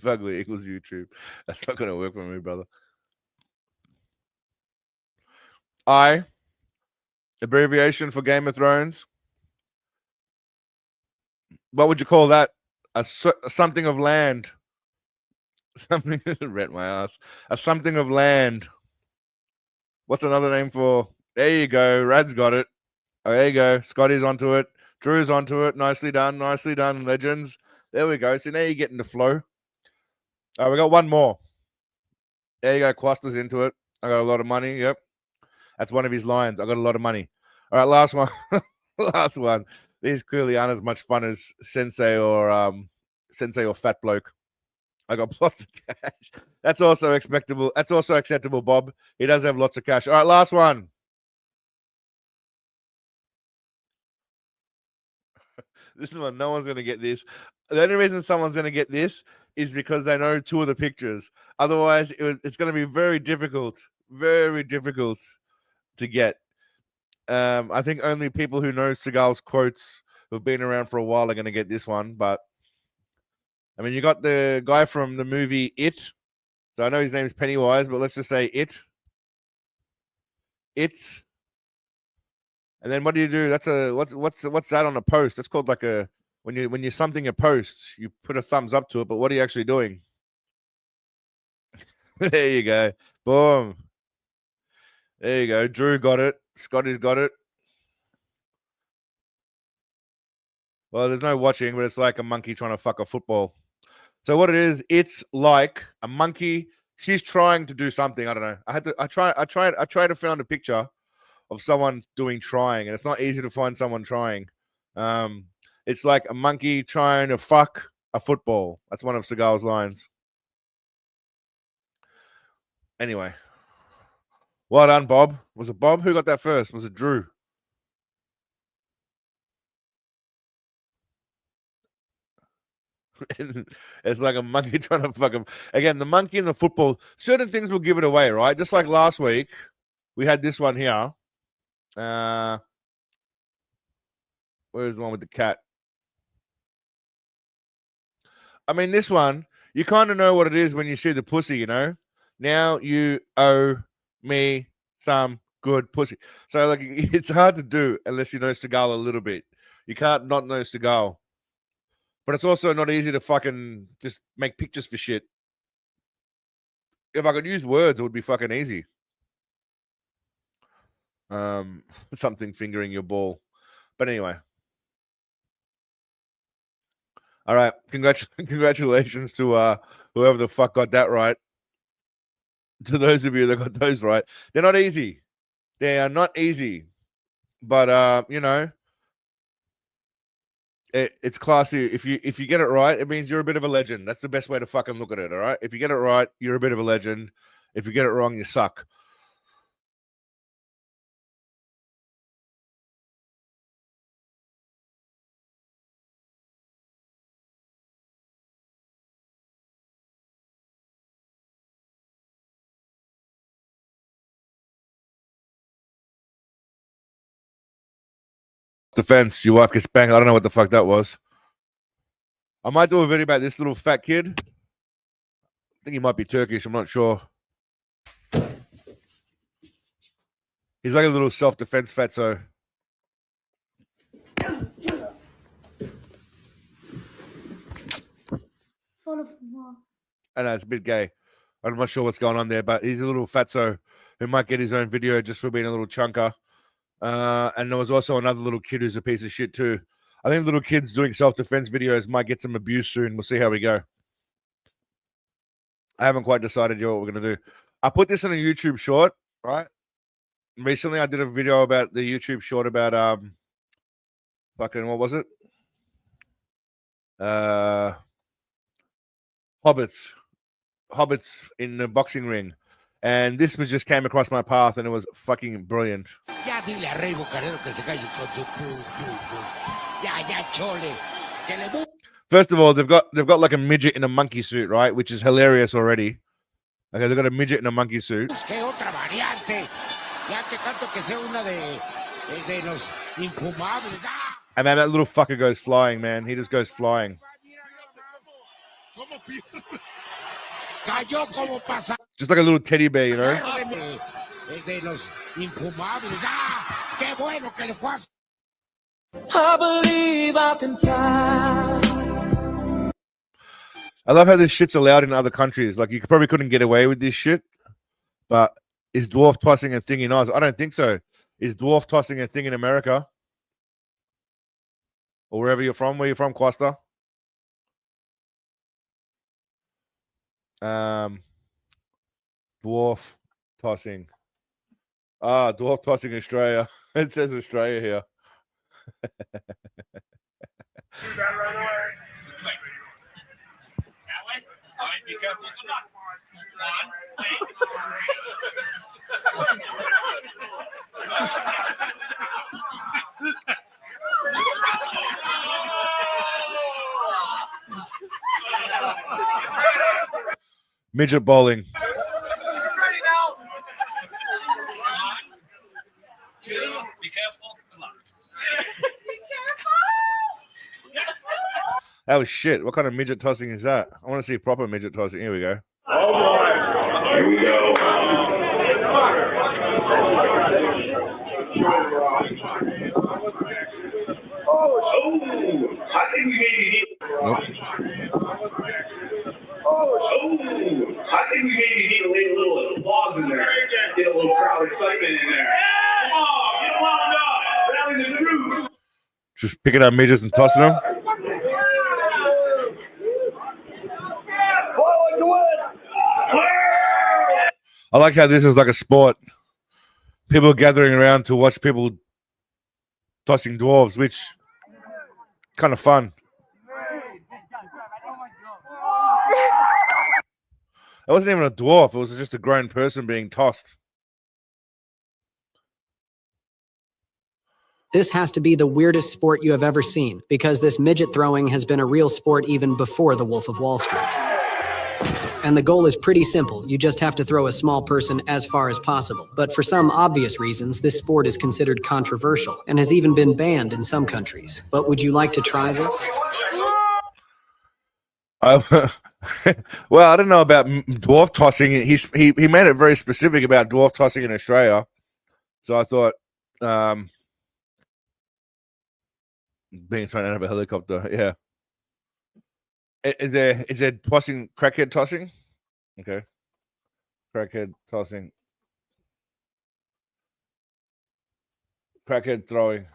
Ugly equals YouTube. That's not going to work for me, brother. Abbreviation for Game of Thrones. What would you call that? A something of land. Something rent my ass. A something of land. What's another name for? There you go. Rad's got it. Oh, there you go. Scotty's onto it. Drew's onto it. Nicely done. Nicely done, legends. There we go. So now you're getting the flow. All right, we got one more. There you go. Quasta's into it. I got a lot of money. Yep. That's one of his lines. I got a lot of money. All right, last one. Last one. These clearly aren't as much fun as Sensei or Fat Bloke. I got lots of cash. That's also expectable. That's also acceptable, Bob. He does have lots of cash. All right, last one. This is one. No one's going to get this. The only reason someone's going to get this is because they know two of the pictures. Otherwise, it's going to be very difficult to get. I think only people who know Seagal's quotes who've been around for a while are going to get this one. But I mean, you got the guy from the movie It. So I know his name's Pennywise, but let's just say It. It's. And then what do you do? That's what's that on a post? That's called like a when you're something a post, you put a thumbs up to it. But what are you actually doing? There you go. Boom. There you go. Drew got it. Scotty's got it. Well, there's no watching, but it's like a monkey trying to fuck a football. So what it is, it's like a monkey. She's trying to do something. I don't know. I tried to find a picture of someone doing trying, and it's not easy to find someone trying. It's like a monkey trying to fuck a football. That's one of Seagal's lines. Anyway. Well done, Bob. Was it Bob? Who got that first? Was it Drew? It's like a monkey trying to fuck him. Again, the monkey and the football, certain things will give it away, right? Just like last week, we had this one here. Where's the one with the cat? I mean, this one, you kind of know what it is when you see the pussy, you know? Now you owe me some good pussy. So, like, it's hard to do unless you know Seagal a little bit. You can't not know Seagal. But it's also not easy to fucking just make pictures for shit. If I could use words, it would be fucking easy. Something fingering your ball. But anyway. All right. Congratulations to whoever the fuck got that right. To those of you that got those right. They're not easy. They are not easy. But you know, it's classy. If you get it right, it means you're a bit of a legend. That's the best way to fucking look at it, all right? If you get it right, you're a bit of a legend. If you get it wrong, you suck. Defense, your wife gets banged. I don't know what the fuck that was. I might do a video about this little fat kid. I think he might be Turkish. I'm not sure. He's like a little self-defense fatso. I know it's a bit gay. I'm not sure what's going on there, but he's a little fatso who might get his own video just for being a little chunker. And there was also another little kid who's a piece of shit too. I think little kids doing self-defense videos might get some abuse soon. We'll see how we go. I haven't quite decided yet what we're going to do. I put this in a YouTube short, right? Recently, I did a video about the YouTube short about fucking what was it? Hobbits in the boxing ring, and this was just came across my path, and it was fucking brilliant. First of all, they've got like a midget in a monkey suit, right? Which is hilarious already. Okay, they've got a midget in a monkey suit. And man, that little fucker goes flying, man. He just goes flying. Just like a little teddy bear, you know? I believe I can fly. I love how this shit's allowed in other countries. Like, you probably couldn't get away with this shit, but is dwarf tossing a thing in Oz? I don't think so. Is dwarf tossing a thing in America? Or wherever you're from? Where you're from, Costa? Dwarf tossing. Dwarf tossing Australia. It says Australia here. Be careful. Good luck. Midget bowling. Two, be careful. Good luck. That was shit. What kind of midget tossing is that? I want to see proper midget tossing. Here we go. Oh boy. Here we go. I think we maybe need. Nope. I think we maybe need to leave a little applause in there. Get a little crowd excitement in there. Come on, get wound up. Rally the troops. Just picking up midgets and tossing them. I like how this is like a sport. People gathering around to watch people tossing dwarves, which kind of fun. It wasn't even a dwarf. It was just a grown person being tossed. This has to be the weirdest sport you have ever seen, because this midget throwing has been a real sport even before The Wolf of Wall Street. And the goal is pretty simple. You just have to throw a small person as far as possible. But for some obvious reasons, this sport is considered controversial and has even been banned in some countries. But would you like to try this? Well, I don't know about dwarf tossing. He made it very specific about dwarf tossing in Australia. So I thought, being thrown out of a helicopter, yeah. Is there tossing, crackhead tossing? Okay. Crackhead tossing. Crackhead throwing.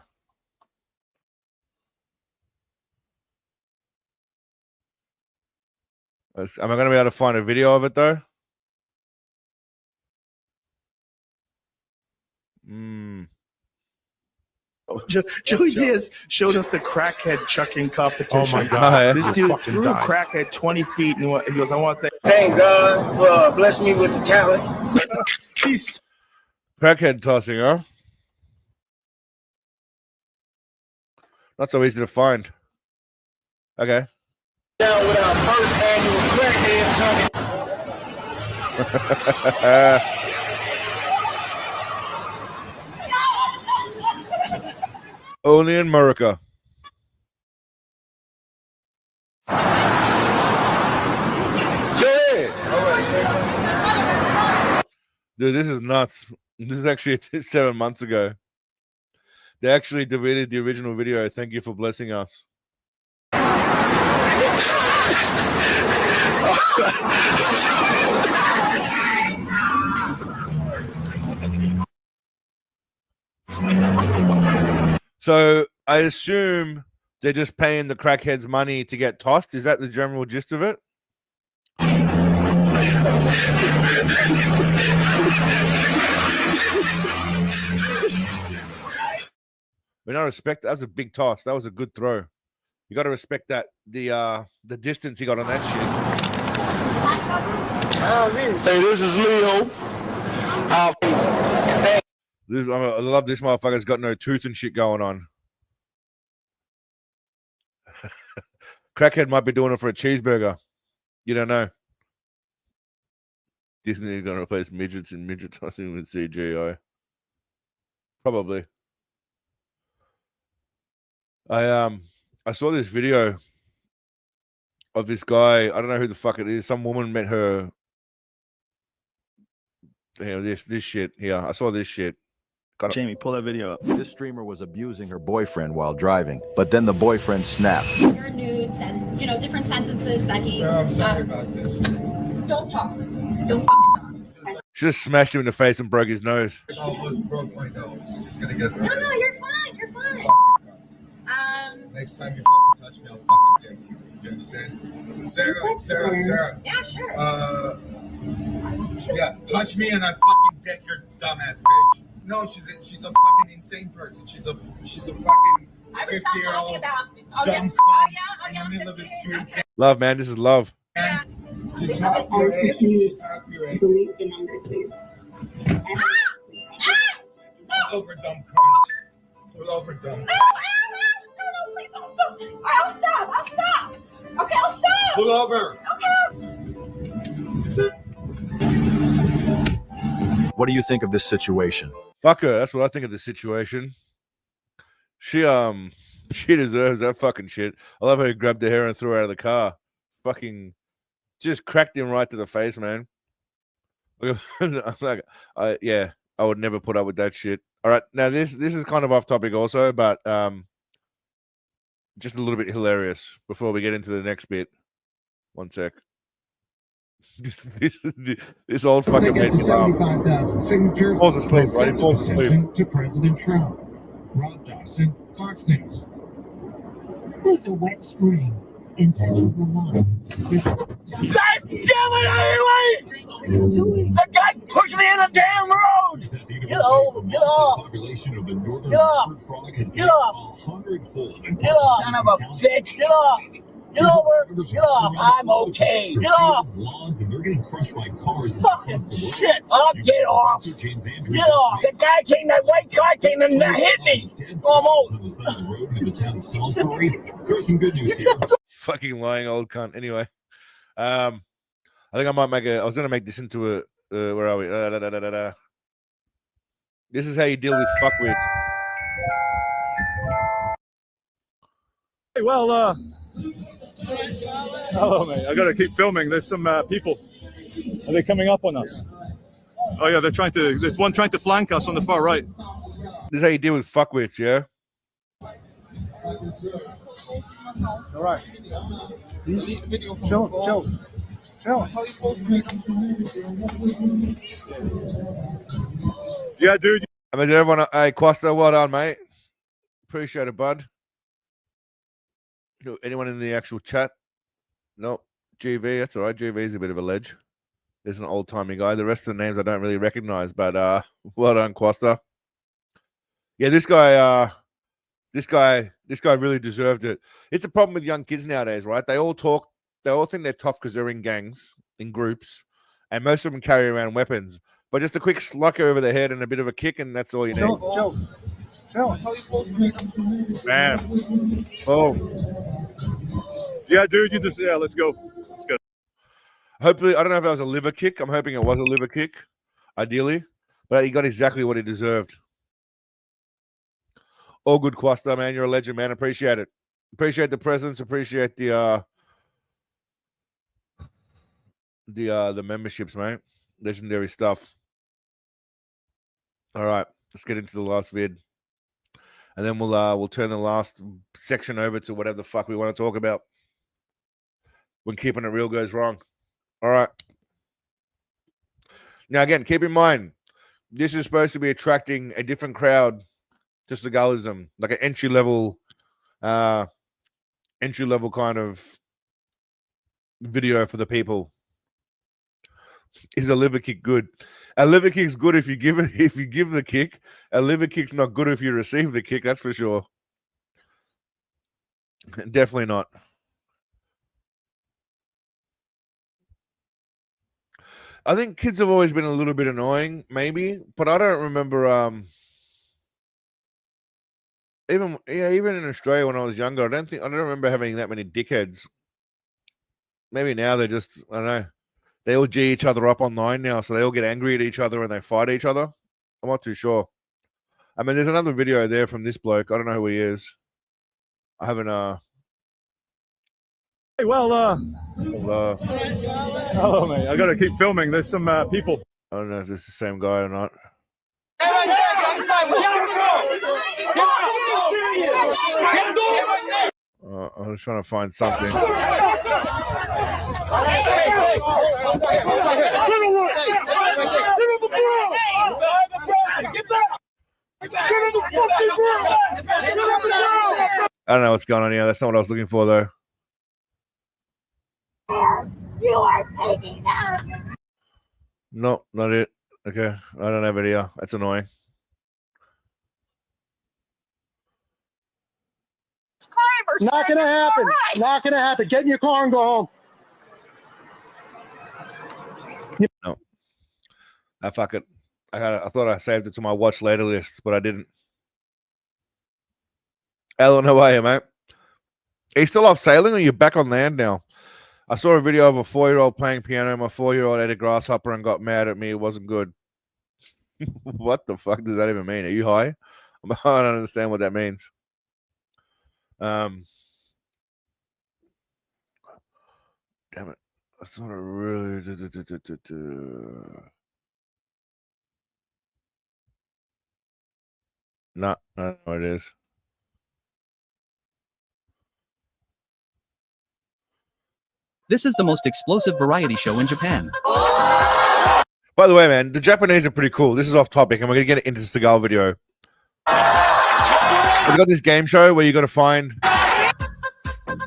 Am I going to be able to find a video of it though? Joey Diaz showed us the crackhead chucking competition. Oh my God. This dude threw a crackhead 20 feet and he goes, I want that. Thank God for bless me with the talent. He's Crackhead tossing, huh? Not so easy to find. Okay. Down with our first annual crackhead chugging. Only in America. Dude, this is nuts. This is actually 7 months ago. They actually deleted the original video. Thank you for blessing us. So I assume they're just paying the crackheads money to get tossed. Is that the general gist of it? We don't respect that. Was a big toss. That was a good throw. You got to respect that. The distance he got on that shit. Hey, this is Leo. I love this motherfucker's got no tooth and shit going on. Crackhead might be doing it for a cheeseburger. You don't know. Disney is going to replace midgets and midget tossing with CGI. Probably. I saw this video of this guy. I don't know who the fuck it is. Some woman met her. This shit here. I saw this shit. Jamie, pull that video up. This streamer was abusing her boyfriend while driving, but then the boyfriend snapped. Your nudes and different sentences that he. I'm sorry about this. Don't talk. Don't fucking talk. She just smashed him in the face and broke his nose. I almost broke my nose. She's gonna get hurt. No, you're fine. You're fine. Next time you fucking touch me, I'll fucking dick you. You understand? Sarah. Yeah, sure. Yeah, touch me and I fucking dick your dumbass bitch. No, she's a fucking insane person. She's a fucking 50-year-old dumb cunt in the middle of the street. Okay. Love, man. This is love. And she's half your age. She's half your age. Pull over, dumb cunt. Pull over, dumb cunt. No, please don't. I'll stop. Okay, I'll stop. Pull over. Okay. What do you think of this situation? Fuck her. That's what I think of the situation. She deserves that fucking shit. I love how he grabbed her hair and threw her out of the car. Fucking just cracked him right to the face, man. Yeah, I would never put up with that shit. All right, now this is kind of off topic also, but just a little bit hilarious before we get into the next bit. One sec. This old fucking made me laugh. 75,000 signatures. Falls asleep, right? He falls asleep. To President Trump. Rob Dawson, Fox News. There's a wet spring in central Vermont. God damn it, anyway! The guy pushed me in the damn road! Get off! Get off! Get off! Son of a bitch! Get off! Get over! Get off! I'm okay! Get off! They're getting crushed by cars. Fucking shit! Oh, get off! Get off! The guy came, that white car came and hit me! Almost! There's some good news here. Fucking lying old cunt. Anyway, I think I might I was gonna make this into a. Where are we? This is how you deal with fuckwits. Hey, well, hello, mate. I gotta keep filming. There's some people. Are they coming up on us? Oh yeah, there's one trying to flank us on the far right. This is how you deal with fuckwits, yeah. All right. Show. Yeah, dude. I mean, everyone, hey, Costa, well done, mate. Appreciate it, bud. Anyone in the actual chat? Nope. GV, that's all right. GV is a bit of a ledge. There's an old-timey guy. The rest of the names I don't really recognize, but well done, Quasta. Yeah, this guy really deserved it. It's a problem with young kids nowadays, right? They all think they're tough because they're in gangs, in groups, and most of them carry around weapons. But just a quick slucker over the head and a bit of a kick, and that's all you need. Bam. Oh. Yeah, dude, let's go. Let's go. Hopefully, I don't know if that was a liver kick. I'm hoping it was a liver kick, ideally. But he got exactly what he deserved. All good, Quasta, man. You're a legend, man. Appreciate it. Appreciate the presence. Appreciate the memberships, mate. Legendary stuff. All right, let's get into the last vid, and then we'll turn the last section over to whatever the fuck we want to talk about when keeping it real goes wrong. All right. Now, again, keep in mind, this is supposed to be attracting a different crowd to Seagalism, like an entry level kind of video for the people. Is a liver kick good? A liver kick's good if you give the kick. A liver kick's not good if you receive the kick. That's for sure. Definitely not. I think kids have always been a little bit annoying, maybe, but I don't remember. Even in Australia when I was younger, I don't remember having that many dickheads. Maybe now they're just, I don't know. They all G each other up online now, so they all get angry at each other and they fight each other. I'm not too sure. I mean, there's another video there from this bloke. I don't know who he is. I haven't. Hey, well, hello, mate. I gotta keep filming. There's some people. I don't know if it's the same guy or not. I was trying to find something. I don't know what's going on here. That's not what I was looking for, though. You are taking that. No, not it. Okay, I don't have it here. That's annoying. Not gonna happen. Right. Not gonna happen. Get in your car and go home. No. Fuck it. I thought I saved it to my watch later list, but I didn't. Alan, how are you, mate? Are you still off sailing or are you back on land now? I saw a video of a 4-year-old playing piano. My 4-year-old ate a grasshopper and got mad at me. It wasn't good. What the fuck does that even mean? Are you high? I don't understand what that means. Damn it. That's not a really... No, I don't know what it is. This is the most explosive variety show in Japan. By the way, man, the Japanese are pretty cool. This is off topic, and we're going to get into the Seagal video. We've got this game show where you got to find...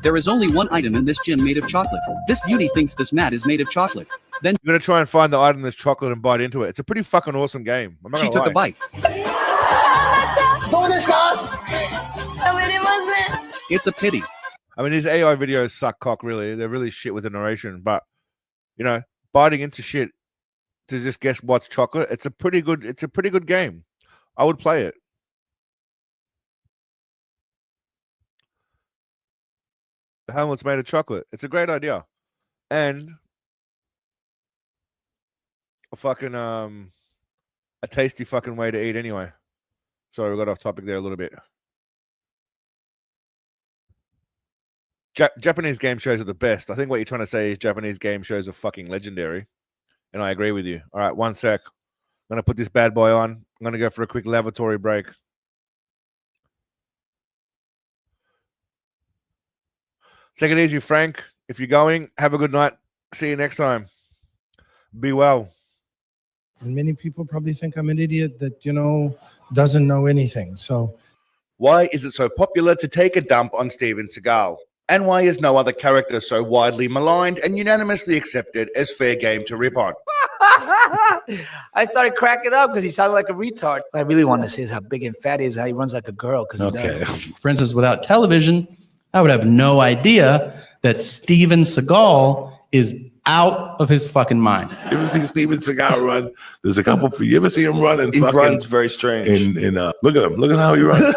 There is only one item in this gym made of chocolate. This beauty thinks this mat is made of chocolate. Then you're going to try and find the item that's chocolate and bite into it. It's a pretty fucking awesome game. I'm not she took a bite. It's a pity. I mean, these AI videos suck cock, really. They're really shit with the narration. But, you know, biting into shit to just guess what's chocolate, it's a pretty good game. I would play it. The helmet's made of chocolate. It's a great idea. And a fucking a tasty fucking way to eat anyway. Sorry, we got off topic there a little bit. Japanese game shows are the best. I think what you're trying to say is Japanese game shows are fucking legendary. And I agree with you. All right, one sec. I'm going to put this bad boy on. I'm going to go for a quick lavatory break. Take it easy, Frank. If you're going, have a good night. See you next time. Be well. And many people probably think I'm an idiot that, doesn't know anything. So why is it so popular to take a dump on Steven Seagal? and why is no other character so widely maligned and unanimously accepted as fair game to rip on. I started cracking up because he sounded like a retard. What I really want to see is how big and fat he is, how he runs like a girl. Okay. For instance, without television, I would have no idea that Steven Seagal is out of his fucking mind. You ever see Steven Seagal run? There's a couple. You ever see him run? And He runs very strange. Look at him. Look at how he runs.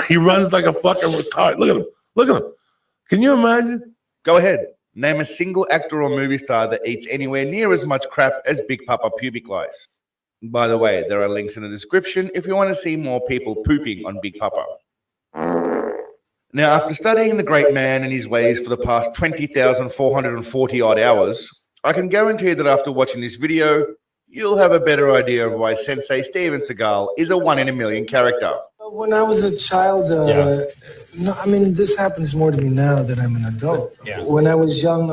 He runs like a fucking retard. Look at him. Look at him. Can you imagine? Go ahead. Name a single actor or movie star that eats anywhere near as much crap as Big Papa pubic lice. By the way, there are links in the description if you want to see more people pooping on Big Papa. Now, after studying the great man and his ways for the past 20,440 odd hours, I can guarantee that after watching this video, you'll have a better idea of why Sensei Steven Seagal is a 1 in a million character. When I was a child, no, I mean, this happens more to me now that I'm an adult. Yeah. When I was young,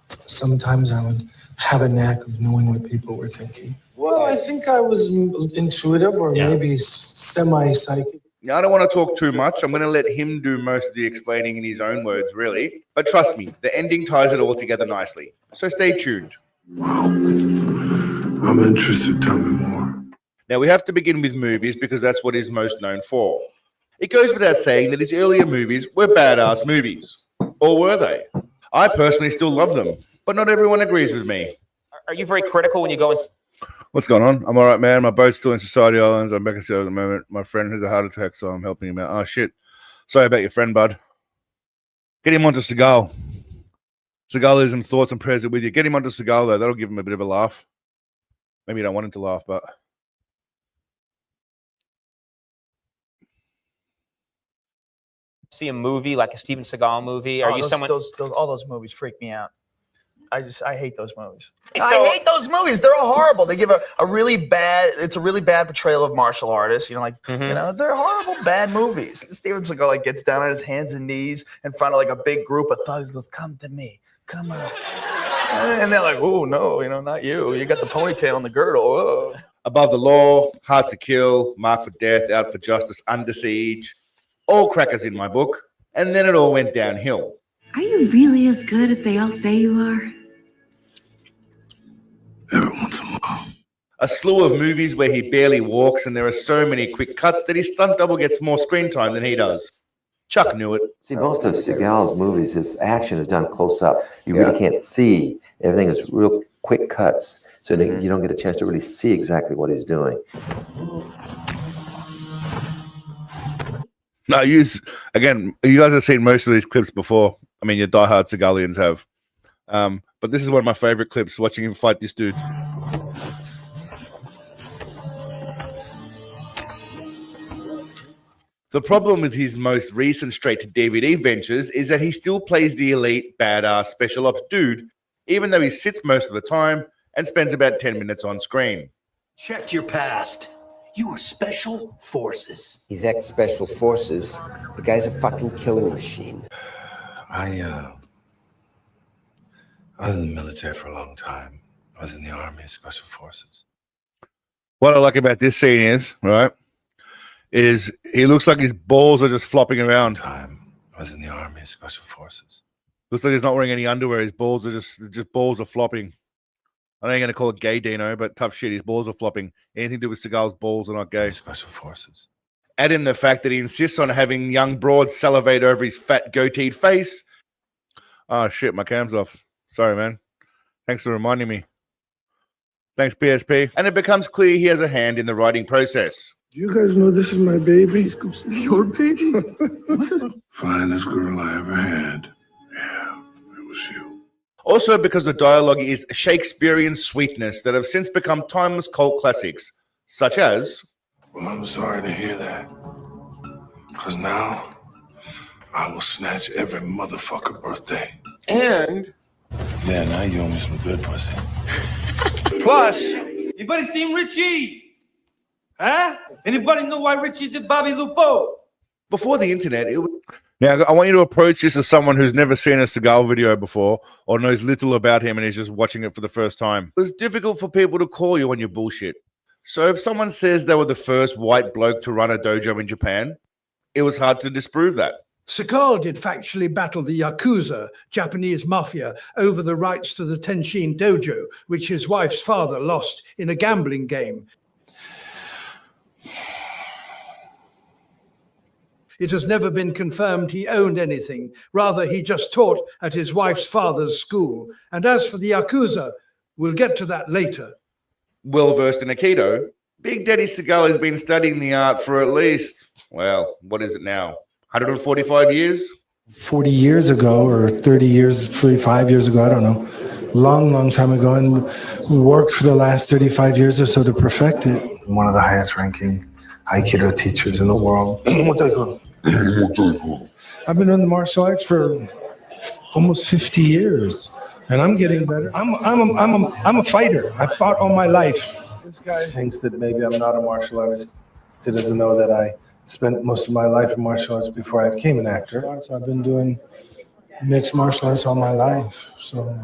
sometimes I would have a knack of knowing what people were thinking. Well, I think I was intuitive or maybe semi-psychic. Now, I don't want to talk too much. I'm going to let him do most of the explaining in his own words, really. But trust me, the ending ties it all together nicely. So stay tuned. Wow. I'm interested. Tell me more. Now, we have to begin with movies because that's what he's most known for. It goes without saying that his earlier movies were badass movies. Or were they? I personally still love them, but not everyone agrees with me. Are you very critical when you go in? What's going on? I'm all right, man. My boat's still in Society Islands. I'm back in Seattle at the moment. My friend has a heart attack, so I'm helping him out. Oh, shit. Sorry about your friend, bud. Get him onto Seagal. Seagalism, thoughts and prayers are with you. Get him onto Seagal, though. That'll give him a bit of a laugh. Maybe you don't want him to laugh, but... See a movie like a Steven Seagal movie? Are you someone? All those movies freak me out. I hate those movies. I hate those movies. They're all horrible. They give a really bad. It's a really bad portrayal of martial artists. You know, they're horrible, bad movies. Steven Seagal gets down on his hands and knees in front of like a big group of thugs. Goes, "Come to me, come on," and they're like, "Oh no, not you. You got the ponytail and the girdle." Whoa. Above the Law, Hard to Kill, Marked for Death, Out for Justice, Under Siege. All crackers in my book. And then it all went downhill. Are you really as good as they all say you are? Every once in a while. A slew of movies where he barely walks and there are so many quick cuts that his stunt double gets more screen time than he does. Chuck knew it. See, most of Seagal's movies, his action is done close up. You really can't see. Everything is real quick cuts. So that you don't get a chance to really see exactly what he's doing. No, again, you guys have seen most of these clips before. I mean, your diehard Seagalians have. But this is one of my favorite clips, watching him fight this dude. The problem with his most recent straight-to-DVD ventures is that he still plays the elite, badass, special ops dude, even though he sits most of the time and spends about 10 minutes on screen. Checked your past. You are Special Forces. He's ex-Special Forces. The guy's a fucking killing machine. I was in the military for a long time. I was in the Army, Special Forces. What I like about this scene is he looks like his balls are just flopping around. I was in the Army, Special Forces. Looks like he's not wearing any underwear. His balls are just balls are flopping. I ain't going to call it gay, Dino, but tough shit. His balls are flopping. Anything to do with Seagal's balls are not gay. Special Forces. Add in the fact that he insists on having young broads salivate over his fat goateed face. Oh, shit, my cam's off. Sorry, man. Thanks for reminding me. Thanks, PSP. And it becomes clear he has a hand in the writing process. Do you guys know this is my baby? Your baby? Finest girl I ever had. Yeah, it was you. Also because the dialogue is Shakespearean sweetness that have since become timeless cult classics, such as... Well, I'm sorry to hear that. Because now, I will snatch every motherfucker birthday. And... Yeah, now you owe me some good pussy. Plus, anybody seen Richie? Huh? Anybody know why Richie did Bobby Lupo? Before the internet, it was... Now, I want you to approach this as someone who's never seen a Seagal video before or knows little about him and is just watching it for the first time. It was difficult for people to call you on your bullshit. So if someone says they were the first white bloke to run a dojo in Japan, it was hard to disprove that. Seagal did factually battle the Yakuza, Japanese mafia, over the rights to the Tenshin dojo, which his wife's father lost in a gambling game. It has never been confirmed he owned anything. Rather, he just taught at his wife's father's school. And as for the Yakuza, we'll get to that later. Well versed in Aikido, Big Daddy Seagal has been studying the art for at least, well, what is it now? 145 years? 40 years ago, or 30 years, 45 years ago, I don't know. Long time ago, and worked for the last 35 years or so to perfect it. One of the highest ranking Aikido teachers in the world. I've been in the martial arts for almost 50 years, and I'm getting better. I'm a fighter. I've fought all my life. This guy thinks that maybe I'm not a martial artist. He doesn't know that I spent most of my life in martial arts before I became an actor. I've been doing mixed martial arts all my life, so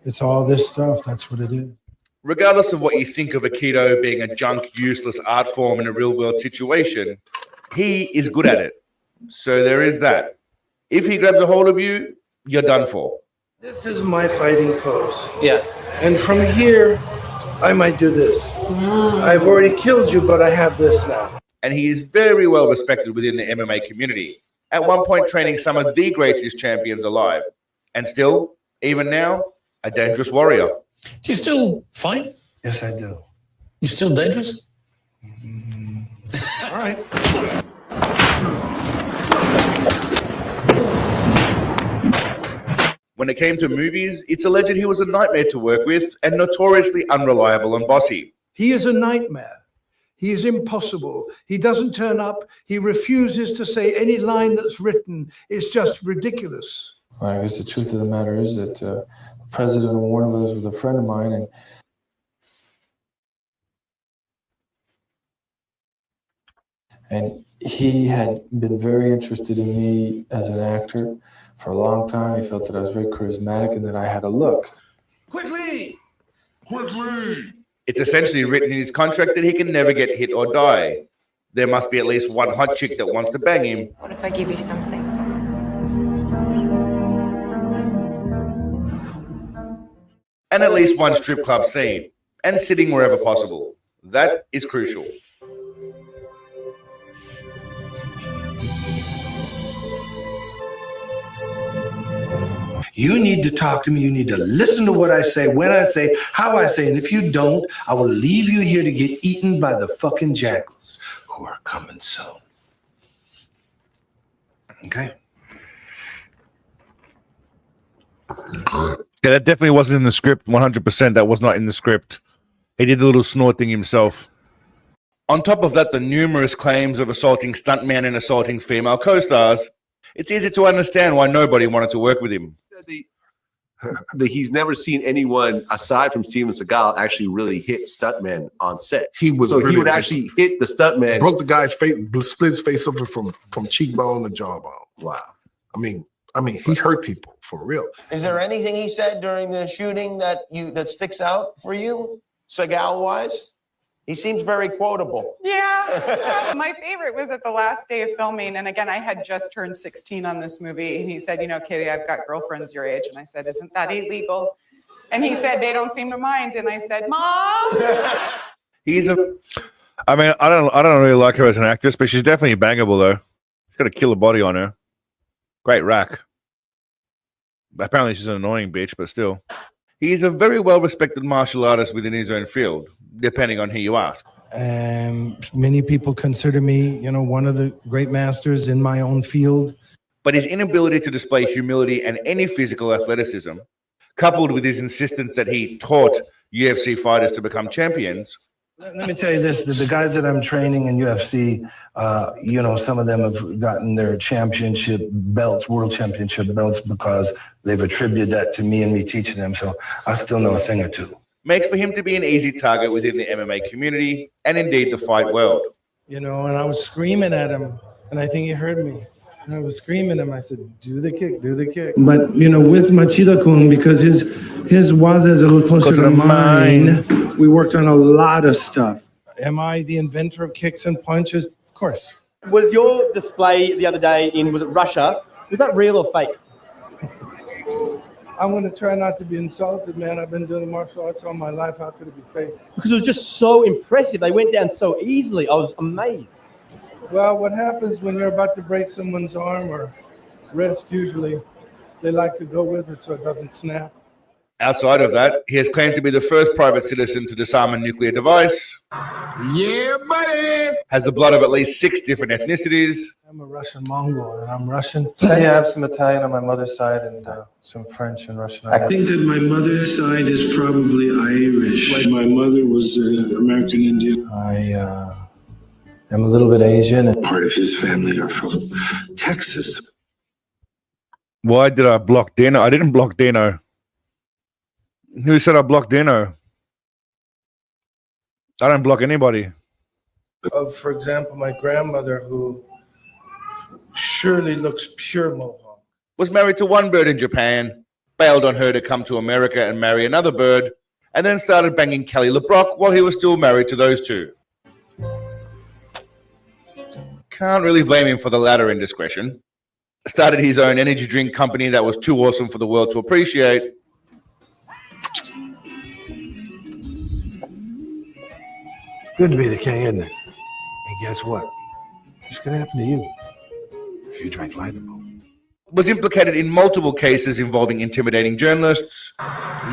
it's all this stuff. That's what it is. Regardless of what you think of Aikido being a junk, useless art form in a real-world situation, he is good at it. So there is that. If he grabs a hold of you, you're done for. This is my fighting pose. Yeah. And from here, I might do this. I've already killed you, but I have this now. And he is very well respected within the MMA community. At one point, training some of the greatest champions alive. And still, even now, a dangerous warrior. Do you still fight? Yes, I do. You still dangerous? All right. When it came to movies, it's alleged he was a nightmare to work with and notoriously unreliable and bossy. He is a nightmare. He is impossible. He doesn't turn up. He refuses to say any line that's written. It's just ridiculous. Well, I guess the truth of the matter is that the president of Warner Brothers was a friend of mine, and he had been very interested in me as an actor for a long time. He felt that I was very charismatic and that I had a look. Quickly! Quickly! It's essentially written in his contract that he can never get hit or die. There must be at least one hot chick that wants to bang him. What if I give you something? And at least one strip club scene. And sitting wherever possible. That is crucial. You need to talk to me. You need to listen to what I say, when I say, how I say. And if you don't, I will leave you here to get eaten by the fucking jackals who are coming soon. Okay? Yeah, that definitely wasn't in the script. 100%. That was not in the script. He did the little snort thing himself. On top of that, the numerous claims of assaulting stuntmen and assaulting female co-stars, it's easy to understand why nobody wanted to work with him. He's never seen anyone aside from Steven Seagal actually really hit stuntmen on set. He was so really he would actually hit the stuntman. Broke the guy's face, split his face open from cheekbone to jawbone. Wow. I mean, he hurt people for real. Is there anything he said during the shooting that sticks out for you, Seagal wise? He seems very quotable. Yeah. My favorite was at the last day of filming. And again, I had just turned 16 on this movie. And he said, you know, Kitty, I've got girlfriends your age. And I said, isn't that illegal? And he said, they don't seem to mind. And I said, Mom. I don't really like her as an actress, but she's definitely bangable though. She's got a killer body on her. Great rack. Apparently she's an annoying bitch, but still. He is a very well-respected martial artist within his own field, depending on who you ask. Many people consider me, one of the great masters in my own field. But his inability to display humility and any physical athleticism, coupled with his insistence that he taught UFC fighters to become champions. Let me tell you this, the guys that I'm training in UFC, some of them have gotten their championship belts, world championship belts, because they've attributed that to me and me teaching them. So I still know a thing or two. Makes for him to be an easy target within the MMA community and indeed the fight world. And I was screaming at him, and I think he heard me. And I was screaming at him. I said, do the kick, do the kick. But, with Machida-kun, because his waza is a little closer to mine, we worked on a lot of stuff. Am I the inventor of kicks and punches? Of course. Was your display the other day was it Russia? Was that real or fake? I'm going to try not to be insulted, man. I've been doing martial arts all my life. How could it be fake? Because it was just so impressive. They went down so easily. I was amazed. Well, what happens when you're about to break someone's arm or wrist, usually they like to go with it so it doesn't snap. Outside of that, he has claimed to be the first private citizen to disarm a nuclear device. Yeah, buddy. Has the blood of at least 6 different ethnicities. I'm a Russian Mongol and I'm Russian. Yeah, I have some Italian on my mother's side and some French and Russian. I think that my mother's side is probably Irish. My mother was American Indian. I am a little bit Asian. Part of his family are from Texas. Why did I block Dino? I didn't block Dino. Who said I blocked Dino? I don't block anybody. For example, my grandmother, who surely looks pure Mohawk. Was married to one bird in Japan, bailed on her to come to America and marry another bird, and then started banging Kelly LeBrock while he was still married to those two. Can't really blame him for the latter indiscretion. Started his own energy drink company that was too awesome for the world to appreciate. Good to be the king, isn't it? And guess what? It's gonna happen to you if you drink Lighterboat. Was implicated in multiple cases involving intimidating journalists.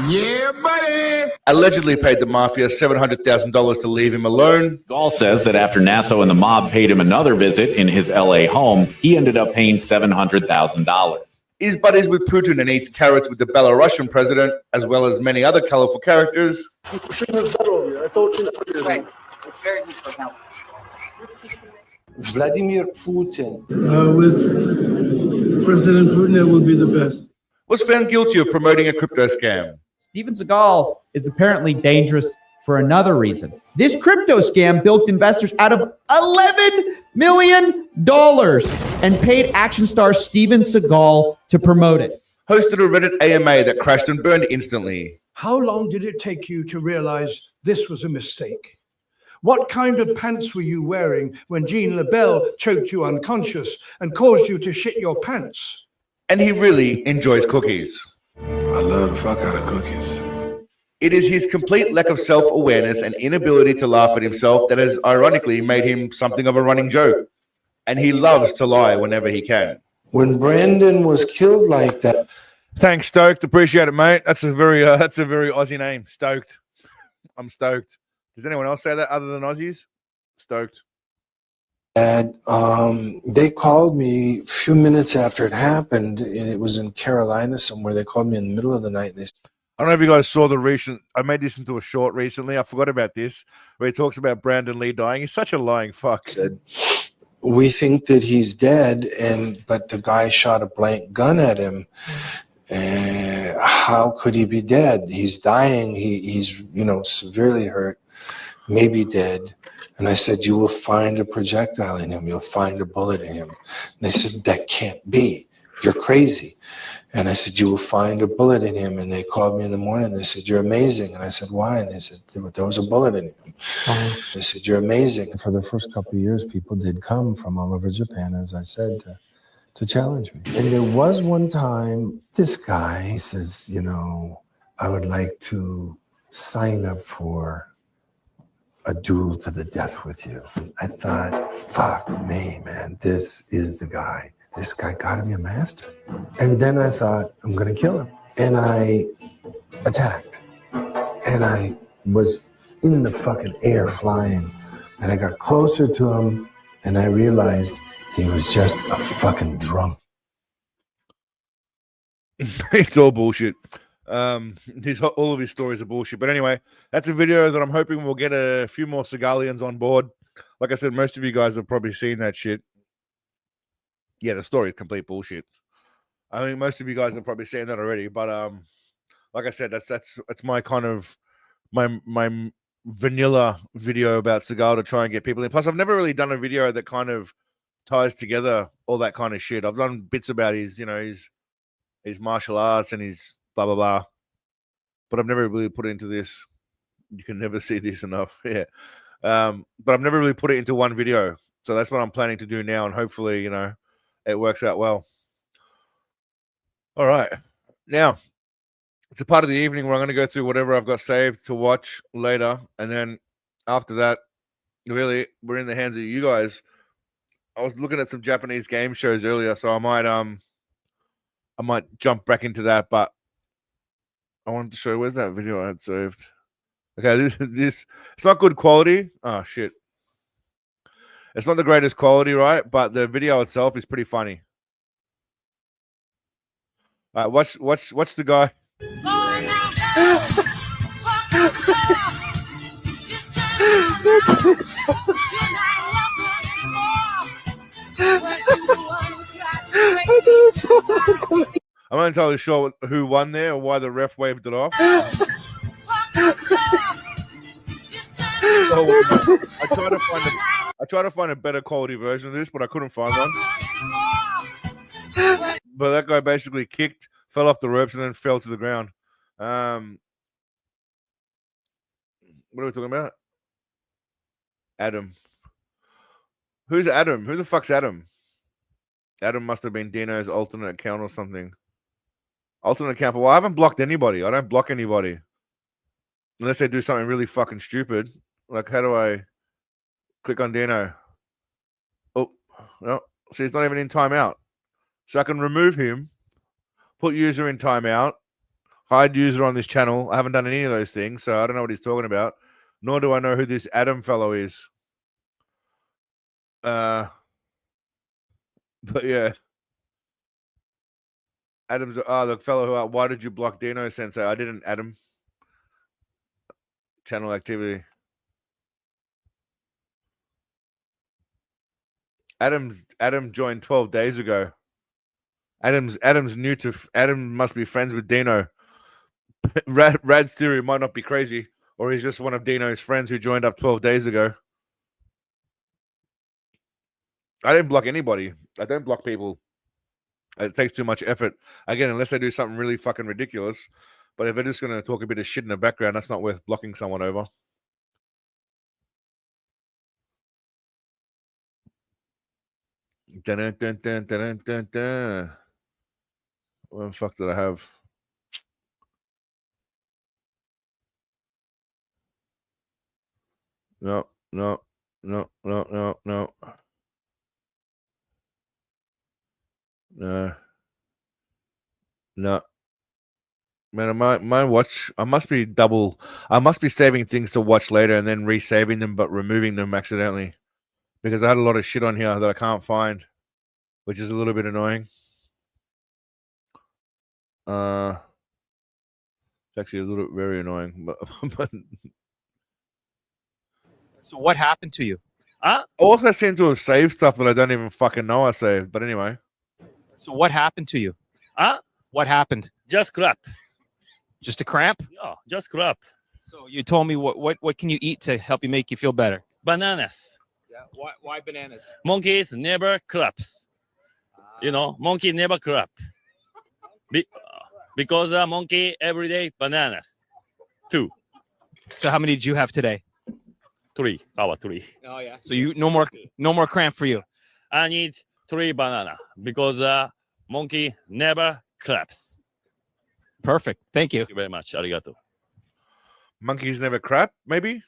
Yeah, buddy. Allegedly paid the mafia $700,000 to leave him alone. Gall says that after Nasso and the mob paid him another visit in his LA home, he ended up paying $700,000. Is buddies with Putin and eats carrots with the Belarusian president, as well as many other colorful characters. It's very good for health. Vladimir Putin. With President Putin, it will be the best. Was found guilty of promoting a crypto scam. Steven Seagal is apparently dangerous for another reason. This crypto scam bilked investors out of $11 million and paid action star Steven Seagal to promote it. Hosted a Reddit AMA that crashed and burned instantly. How long did it take you to realize this was a mistake? What kind of pants were you wearing when Jean LaBelle choked you unconscious and caused you to shit your pants? And he really enjoys cookies. I love the fuck out of cookies. It is his complete lack of self-awareness and inability to laugh at himself that has ironically made him something of a running joke. And he loves to lie whenever he can. When Brandon was killed like that. Thanks, Stoked. Appreciate it, mate. That's a very Aussie name. Stoked. I'm stoked. Does anyone else say that other than Aussies? Stoked. And they called me a few minutes after it happened. It was in Carolina somewhere. They called me in the middle of the night. And they I don't know if you guys saw the recent. I made this into a short recently. I forgot about this, where he talks about Brandon Lee dying. He's such a lying fuck. said, "We think that he's dead, but the guy shot a blank gun at him. How could he be dead? He's dying. He's severely hurt, maybe dead." And I said, "You will find a projectile in him. You'll find a bullet in him." And they said, "That can't be. You're crazy." And I said, "You will find a bullet in him." And they called me in the morning. They said, "You're amazing." And I said, "Why?" And they said, "There was a bullet in him." They said, "You're amazing." For the first couple of years, people did come from all over Japan, as I said, to challenge me. And there was one time, this guy says, "I would like to sign up for a duel to the death with you." I thought, fuck me, man, this is the guy. This guy gotta be a master. And then I thought, I'm gonna kill him. And I attacked. And I was in the fucking air flying. And I got closer to him and I realized he was just a fucking drunk. It's all bullshit. All of his stories are bullshit. But anyway, that's a video that I'm hoping we'll get a few more Seagalians on board. Like I said, most of you guys have probably seen that shit. Yeah, the story is complete bullshit. I mean, most of you guys have probably seen that already. But like I said, that's my kind of my vanilla video about Seagal to try and get people in. Plus, I've never really done a video that kind of ties together all that kind of shit. I've done bits about his martial arts and his blah blah blah, but I've never really put it into this. You can never see this enough. Yeah, but I've never really put it into one video. So that's what I'm planning to do now, and hopefully, you know, it works out well. All right. Now, it's a part of the evening where I'm going to go through whatever I've got saved to watch later. And then after that, really, we're in the hands of you guys. I was looking at some Japanese game shows earlier, so I might jump back into that, but I wanted to show, where's that video I had saved? Okay, this it's not good quality. Oh shit. It's not the greatest quality, right? But the video itself is pretty funny. All right, watch the guy. I'm not entirely sure who won there or why the ref waved it off. I tried to find a better quality version of this, but I couldn't find one. But that guy basically kicked, fell off the ropes, and then fell to the ground. What are we talking about? Adam. Who's Adam? Who the fuck's Adam? Adam must have been Dino's alternate account or something. Alternate account. Well, I haven't blocked anybody. I don't block anybody. Unless they do something really fucking stupid. Like, how do I click on Dino? Oh, no. See, he's not even in timeout. So I can remove him, put user in timeout, hide user on this channel. I haven't done any of those things, so I don't know what he's talking about. Nor do I know who this Adam fellow is. But yeah. Adam's the fellow who why did you block Dino Sensei? I didn't, Adam. Channel activity. Adam joined 12 days ago. Adam's new to Adam must be friends with Dino. Rad's theory might not be crazy, or he's just one of Dino's friends who joined up 12 days ago. I didn't block anybody. I don't block people. It takes too much effort. Again, unless they do something really fucking ridiculous. But if they're just going to talk a bit of shit in the background, that's not worth blocking someone over. Dun, dun, dun, dun, dun, dun. What the fuck did I have? No. No. No. Man, my watch, I must be saving things to watch later and then resaving them, but removing them accidentally. Because I had a lot of shit on here that I can't find, which is a little bit annoying. It's actually a little very annoying. But So what happened to you? I also seem to have saved stuff that I don't even fucking know I saved. But anyway. So what happened to you? What happened? Just crap. Just a cramp? Yeah, just crap. So you told me what can you eat to help you make you feel better? Bananas. Yeah. Why bananas? Monkeys never craps. You know, monkey never crap. Because a monkey every day bananas. 2. So how many did you have today? 3. About 3. Oh yeah. So you no more cramp for you. I need 3 banana because monkey never craps. Perfect. Thank you. Thank you very much. Arigato. Monkeys never crap, maybe?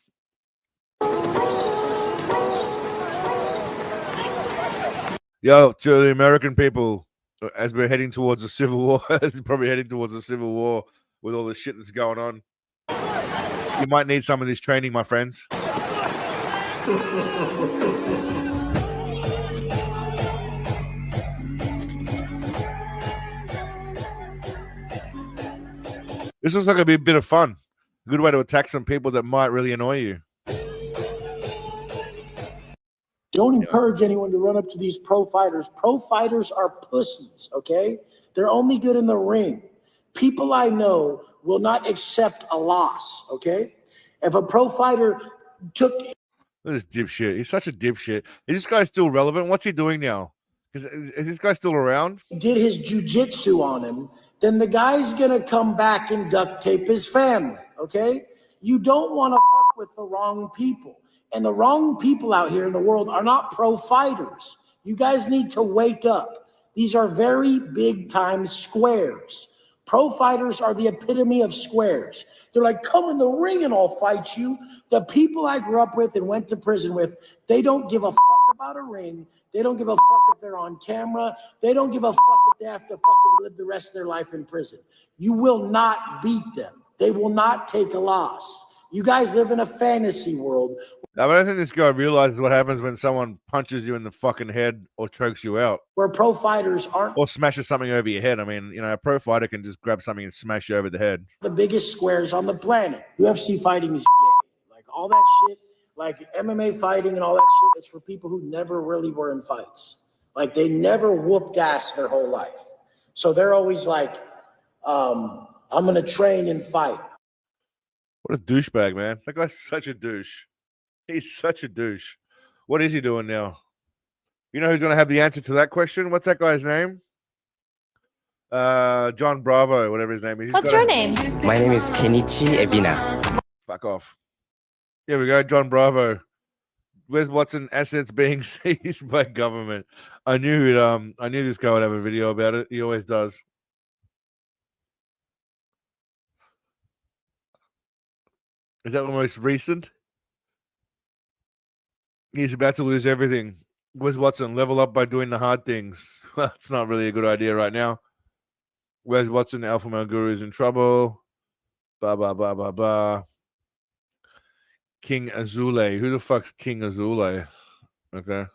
Yo, to the American people, as we're heading towards a civil war, it's probably heading towards a civil war with all the shit that's going on. You might need some of this training, my friends. This looks like it'd be a bit of fun. A good way to attack some people that might really annoy you. Don't encourage anyone to run up to these pro fighters. Pro fighters are pussies, okay? They're only good in the ring. People I know will not accept a loss, okay? If a pro fighter took... Look at this dipshit. He's such a dipshit. Is this guy still relevant? What's he doing now? Is this guy still around? Did his jujitsu on him, then the guy's gonna come back and duct tape his family, okay? You don't want to fuck with the wrong people. And the wrong people out here in the world are not pro fighters. You guys need to wake up. These are very big time squares. Pro fighters are the epitome of squares. They're like, come in the ring and I'll fight you. The people I grew up with and went to prison with, they don't give a fuck about a ring. They don't give a fuck if they're on camera. They don't give a fuck if they have to fucking live the rest of their life in prison. You will not beat them. They will not take a loss. You guys live in a fantasy world. I don't think this guy realizes what happens when someone punches you in the fucking head or chokes you out. Where pro fighters aren't. Or smashes something over your head. I mean, you know, a pro fighter can just grab something and smash you over the head. The biggest squares on the planet. UFC fighting is gay. Like all that shit, like MMA fighting and all that shit is for people who never really were in fights. Like they never whooped ass their whole life. So they're always like, I'm going to train and fight. What a douchebag, man. That guy's such a douche. He's such a douche. What is he doing now? You know who's going to have the answer to that question? What's that guy's name? John Bravo, whatever his name is. What's your name? My name is Kenichi Ebina. Fuck off. Here we go, John Bravo. Where's Watson assets being seized by government? I knew it. I knew this guy would have a video about it. He always does. Is that the most recent? He's about to lose everything. Where's Watson? Level up by doing the hard things. Well, it's not really a good idea right now. Where's Watson? The Alpha Male Guru is in trouble. Blah, blah, blah, blah, blah. King Azule. Who the fuck's King Azule? Okay.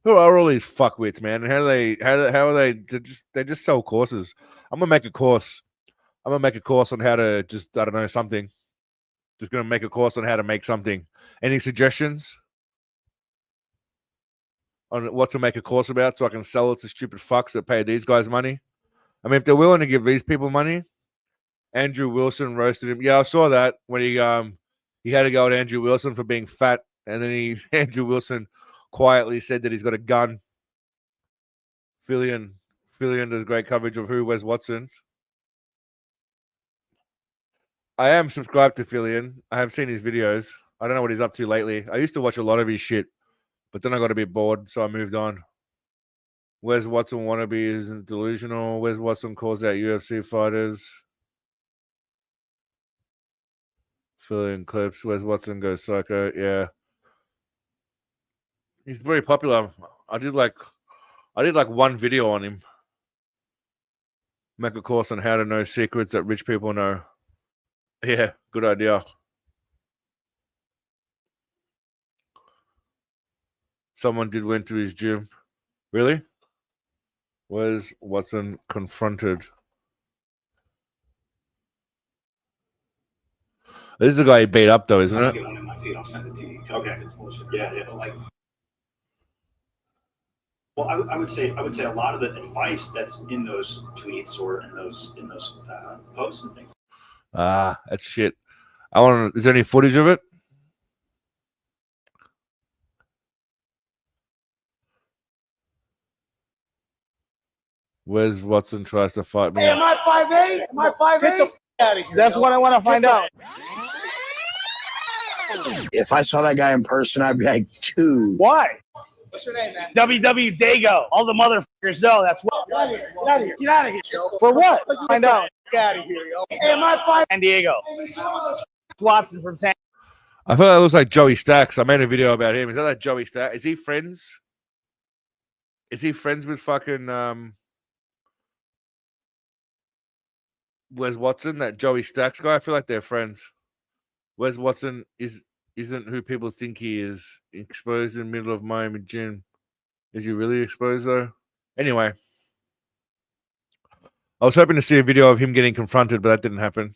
Who are all these fuckwits, man? And how are they they just sell courses. I'm gonna make a course. I'm gonna make a course on how to just, I don't know, something. Just gonna make a course on how to make something. Any suggestions on what to make a course about so I can sell it to stupid fucks that pay these guys money? I mean, if they're willing to give these people money. Andrew Wilson roasted him. Yeah, I saw that when he had to go at Andrew Wilson for being fat, and then Andrew Wilson quietly said that he's got a gun. Fillion does great coverage of Where's Watson. I am subscribed to Fillion. I have seen his videos. I don't know what he's up to lately. I used to watch a lot of his shit, but then I got a bit bored, so I moved on. Where's Watson wannabe is delusional. Where's Watson calls out UFC fighters. Fillion clips. Where's Watson goes psycho. Yeah. He's very popular. I did like one video on him. Make a course on how to know secrets that rich people know. Yeah, good idea. Someone did went to his gym. Really? Where's Watson confronted? This is the guy he beat up, though, isn't it? I'll send it to you. Okay. Yeah, like. Well, I would say a lot of the advice that's in those tweets or in those posts and things. Ah, that's shit. Is there any footage of it? Where's Watson tries to fight me? Hey, am I 5'8"? Am I 5'8"? Out of here. That's what I want to find out. If I saw that guy in person, I'd be like, dude. Why? What's your name, man? WW Dago. All the motherfuckers know that's what. Get out of here. Get out of here. Get out of here. For what? Find out. Get out of here, yo. Hey, am I 5'8"? San Diego. Watson from San. I feel like it looks like Joey Stacks. I made a video about him. Is that Joey Stacks? Is he friends? Is he friends with fucking Where's Watson? That Joey Stacks guy? I feel like they're friends. Where's Watson isn't who people think he is. Exposed in the middle of Miami gym. Is he really exposed though? Anyway. I was hoping to see a video of him getting confronted, but that didn't happen.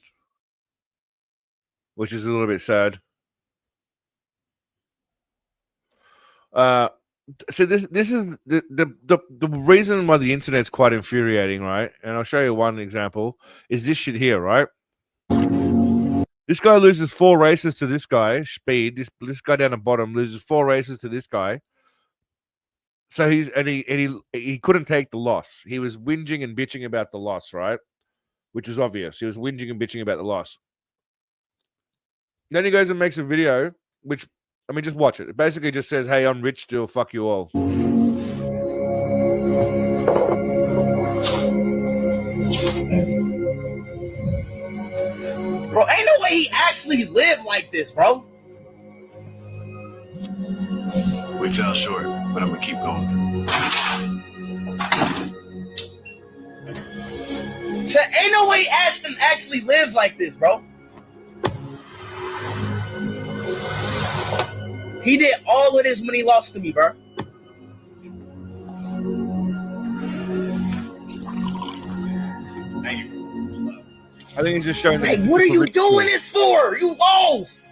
Which is a little bit sad. So this is the reason why the internet's quite infuriating, right? And I'll show you one example. Is this shit here, right? This guy loses 4 races to this guy, Speed. This guy down the bottom loses 4 races to this guy. So he couldn't take the loss. He was whinging and bitching about the loss, right? Which was obvious. He was whinging and bitching about the loss. Then he goes and makes a video, which I mean, just watch it. It basically just says, "Hey, I'm rich still. Fuck you all." Bro, ain't no way he actually lived like this, bro. We fell short, but I'm gonna keep going. Ain't no way Ashton actually lives like this, bro. He did all of this when he lost to me, bro. I think he's just showing. Like, what are you doing this for? You lost.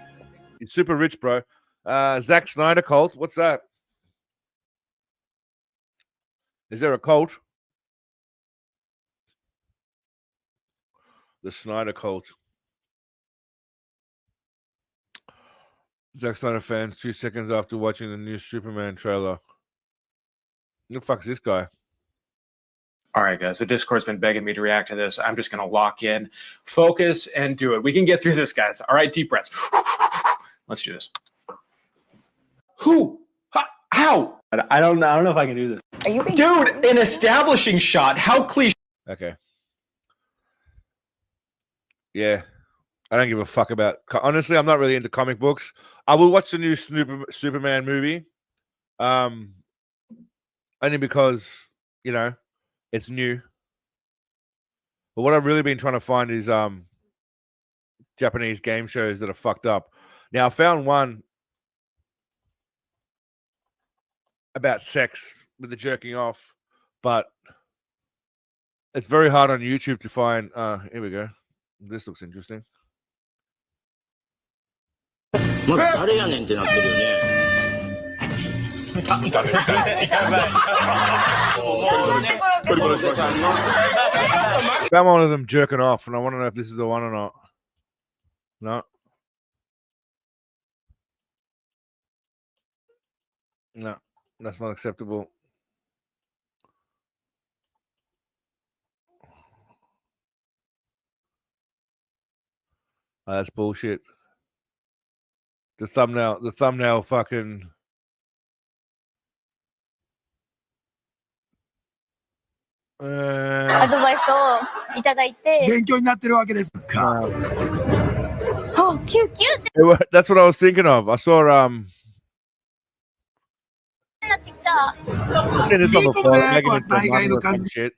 He's super rich, bro. Zack Snyder cult. What's that? Is there a cult? The Snyder cult. Zack Snyder fans, 2 seconds after watching the new Superman trailer. Who the fuck's this guy? All right, guys, the Discord's been begging me to react to this. I'm just going to lock in, focus, and do it. We can get through this, guys. All right, deep breaths. Let's do this. Who? How? I don't know if I can do this. Are you being Dude, an establishing shot. How cliche. Okay. Yeah. I don't give a fuck about... Honestly, I'm not really into comic books. I will watch the new Superman movie. Only because, you know, it's new. But what I've really been trying to find is Japanese game shows that are fucked up. Now, I found one about sex with the jerking off, but it's very hard on YouTube to find. Here we go. This looks interesting. まだ誰やねんってなってるよね。Found one of them jerking off, and I want to know if this is the one or not. No. No, that's not acceptable. That's bullshit. The thumbnail fucking...アドバイスをいただいて。勉強になってるわけですか。Oh, cute. That's what I was thinking of. I saw I've seen this one before, making it to some shit.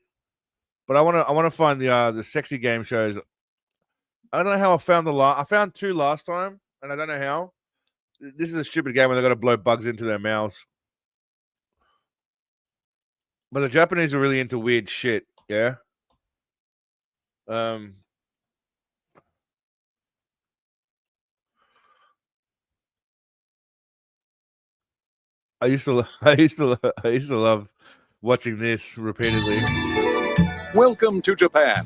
But I wanna find the sexy game shows. I don't know how I found I found 2 last time, and I don't know how. This is a stupid game where they got to blow bugs into their mouths. But the Japanese are really into weird shit, yeah. I used to love watching this repeatedly. Welcome to Japan.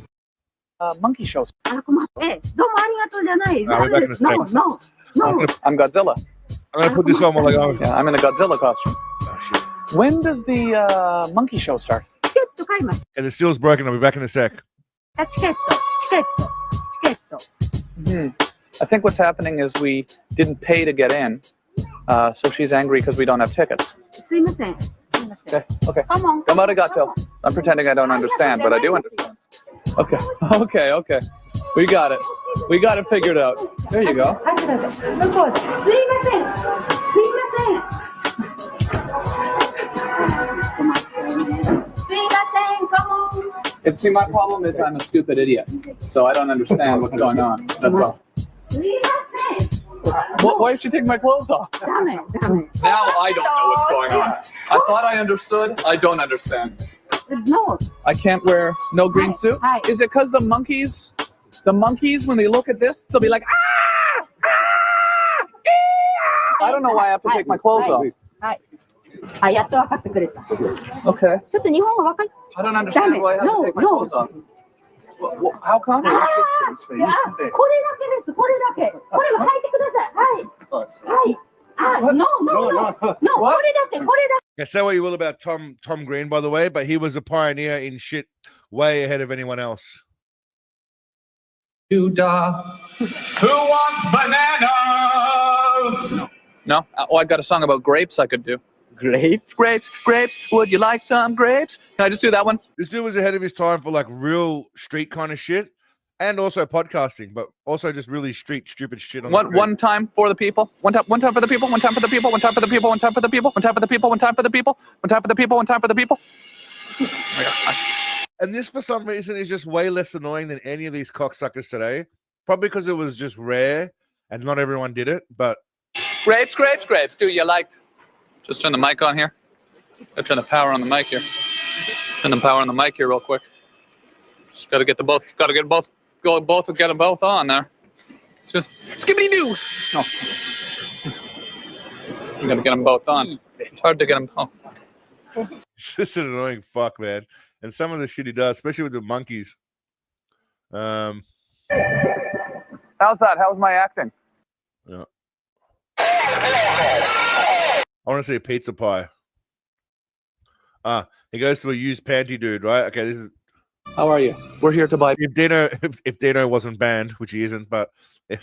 Monkey shows. I'll be back in a second. No. I'm Godzilla. I'm gonna put this on while I go. Yeah, I'm in a Godzilla costume. Oh, shit. When does the monkey show start? And the seal's broken. I'll be back in a sec. I think what's happening is we didn't pay to get in, so she's angry because we don't have tickets. Okay. Gamarigato. I'm pretending I don't understand, but I do understand. Okay. We got it. We got it figured out. There you go. See, my problem is I'm a stupid idiot, so I don't understand what's going on. That's all. Why did she take my clothes off? Now I don't know what's going on. I thought I understood. I don't understand. No. I can't wear no green suit? Is it because the monkeys, when they look at this, they'll be like, ah! I don't know why I have to take my clothes off. Okay. I don't understand why I have to take my clothes off. How come? Say what you will about Tom Green, by the way, but he was a pioneer in shit way ahead of anyone else. Who wants bananas? No? Oh, I've got a song about grapes I could do. Grapes, grapes, grapes. Would you like some grapes? Can I just do that one? This dude was ahead of his time for like real street kind of shit, and also podcasting, but also just really street stupid shit. One time for the people. One time for the people. One time for the people. One time for the people. One time for the people. One time for the people. One time for the people. One time for the people. One time for the people. And this, for some reason, is just way less annoying than any of these cocksuckers today. Probably because it was just rare and not everyone did it. But Grapes, grapes, grapes. Do you like? Just turn the mic on here. Gotta turn the power on the mic here. Turn the power on the mic here real quick. Just gotta get the both. Gotta get both. Go both. Get them both on there. It's just skibbity news. No. You gotta get them both on. It's hard to get them home. it's just an annoying fuck, man. And some of the shit he does, especially with the monkeys. How's that? How's my acting? Yeah. I want to see a pizza pie. He goes to a used panty dude, right? Okay, this is. How are you? We're here to buy. If Dino wasn't banned, which he isn't, but this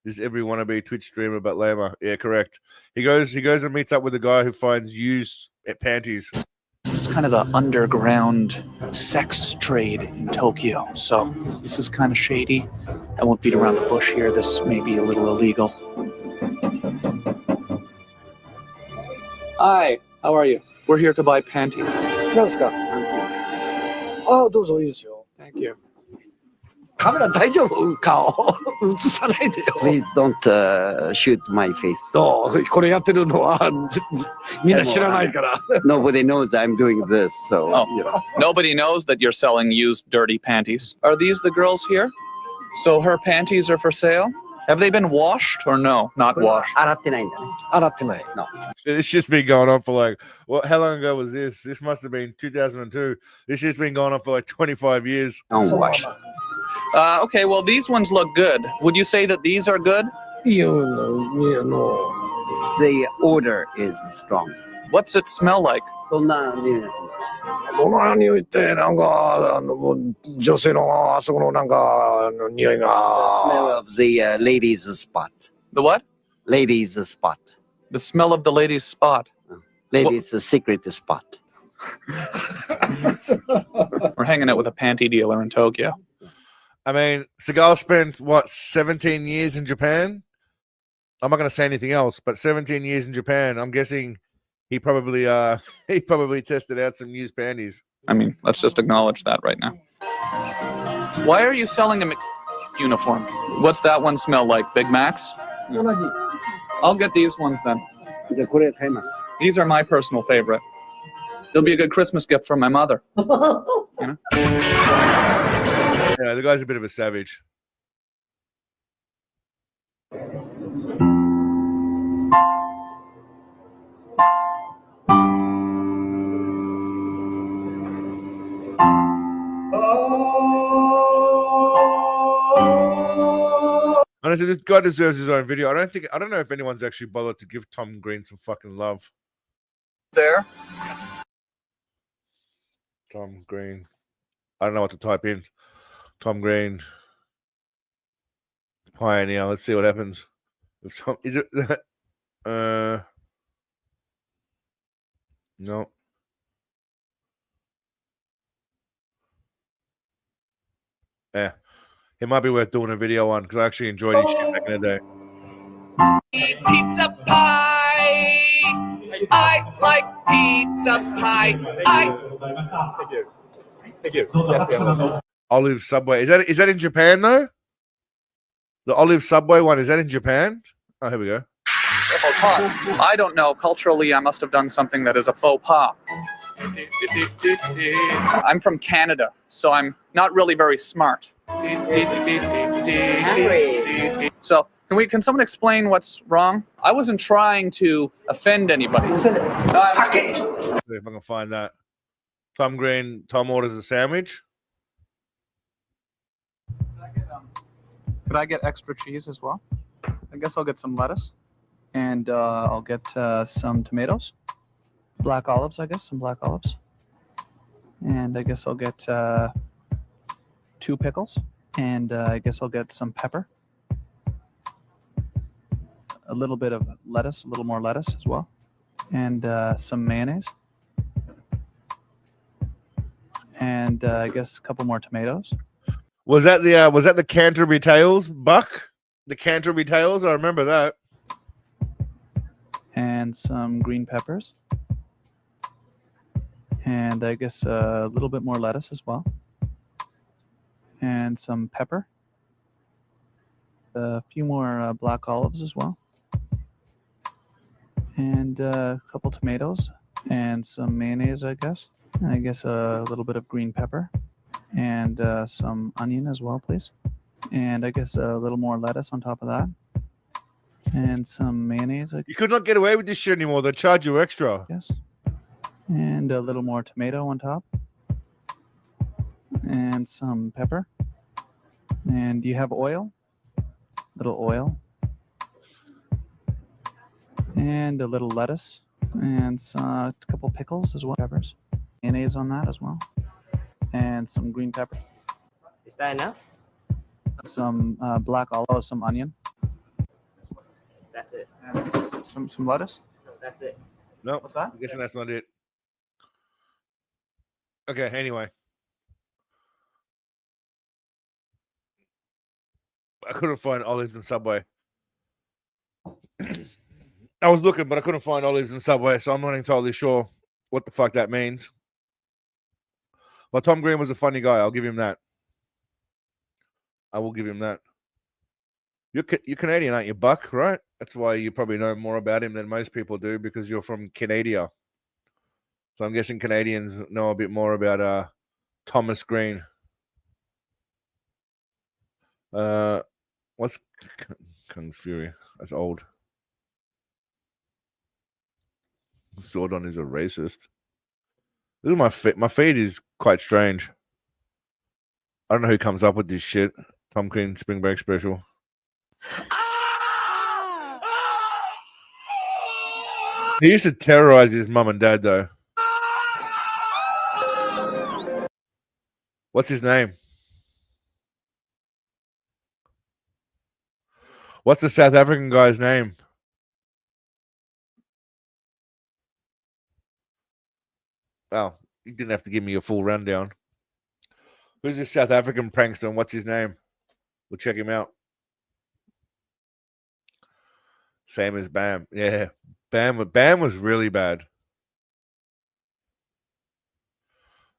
is every wannabe Twitch streamer but lamer. Yeah, correct. He goes and meets up with a guy who finds used panties. This is kind of the underground sex trade in Tokyo. So this is kind of shady. I won't beat around the bush here. This may be a little illegal. Hi, how are you? We're here to buy panties. Thank you. Please don't shoot my face. Nobody knows I'm doing this, so. Oh, nobody knows that you're selling used dirty panties. Are these the girls here? So her panties are for sale? Have they been washed or no? Not washed. No. This shit's been going on for like, how long ago was this? This must have been 2002. This shit's been going on for like 25 years. Don't wash. Okay, well, these ones look good. Would you say that these are good? The odor is strong. What's it smell like? Smell of the ladies' spot. The what? Ladies' spot. The smell of the ladies' spot. Ladies' secret spot. We're hanging out with a panty dealer in Tokyo. I mean, Seagal spent, 17 years in Japan? I'm not going to say anything else, but 17 years in Japan, I'm guessing he probably tested out some used panties. I mean, let's just acknowledge that right now. Why are you selling a uniform? What's that one smell like? Big Macs? I'll get these ones then. These are my personal favorite. They'll be a good Christmas gift from my mother. You know? Yeah, the guy's a bit of a savage. Honestly, this guy deserves his own video. I don't know if anyone's actually bothered to give Tom Green some fucking love. There. Tom Green. I don't know what to type in. Tom Green. Pioneer. Let's see what happens. If Tom, is it no. Yeah. It might be worth doing a video on because I actually enjoyed his shit back in the day. Pizza pie. I like pizza pie. Thank you. Olive Subway. Is that in Japan though? The Olive Subway one, is that in Japan? Oh, here we go. I don't know. Culturally, I must have done something that is a faux pas. I'm from Canada, so I'm not really very smart. So, can someone explain what's wrong? I wasn't trying to offend anybody. Fuck it! Let's see if I can find that. Tom Green, Tom orders a sandwich. Could I get extra cheese as well? I guess I'll get some lettuce. And I'll get some tomatoes. Black olives, I guess. Some black olives. And I guess I'll get 2 pickles. And I guess I'll get some pepper. a little bit of lettuce, a little more lettuce as well, and some mayonnaise, and I guess a couple more tomatoes. Was that the Canterbury Tales, Buck? The Canterbury Tales, I remember that. And some green peppers, and I guess a little bit more lettuce as well, and some pepper, a few more black olives as well, and a couple tomatoes, and some mayonnaise, I guess, and I guess a little bit of green pepper, and some onion as well, please, and I guess a little more lettuce on top of that. And some mayonnaise. You could not get away with this shit anymore. They charge you extra. Yes. And a little more tomato on top. And some pepper. And do you have oil? Little oil. And a little lettuce. And a couple pickles as well. Peppers. Mayonnaise on that as well. And some green pepper. Is that enough? Some black olive, some onion. That's it. And some lettuce. No, that's it. No, what's that? I'm guessing that's not it. Okay, anyway. I couldn't find olives in Subway. I was looking, but I couldn't find olives in Subway, so I'm not entirely sure what the fuck that means. But Tom Green was a funny guy. I'll give him that. I will give him that. You're Canadian, aren't you, Buck? Right? That's why you probably know more about him than most people do, because you're from Canada. So I'm guessing Canadians know a bit more about Thomas Green. What's Kung's Fury? That's old. Zordon is a racist. This is my feed. My feed is quite strange. I don't know who comes up with this shit. Tom Green Spring Break special. He used to terrorize his mum and dad, though. What's his name? What's the South African guy's name? Well, you didn't have to give me a full rundown. Who's this South African prankster and what's his name? We'll check him out. Same as Bam. Yeah. Bam was really bad.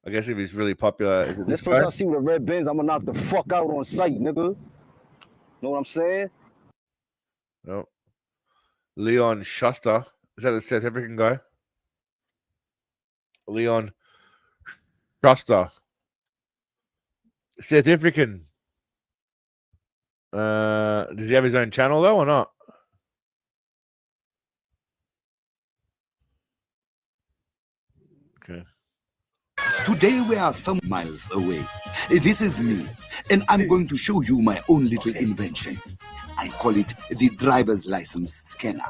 I guess if he's really popular. Is it This this person guy? I see with a red Benz, I'm gonna knock the fuck out on sight, nigga. Know what I'm saying? No. Leon Schuster. Is that the South African guy? Leon Schuster. South African. Does he have his own channel though or not? Okay. Today we are some miles away. This is me, and I'm going to show you my own little invention. I call it the driver's license scanner.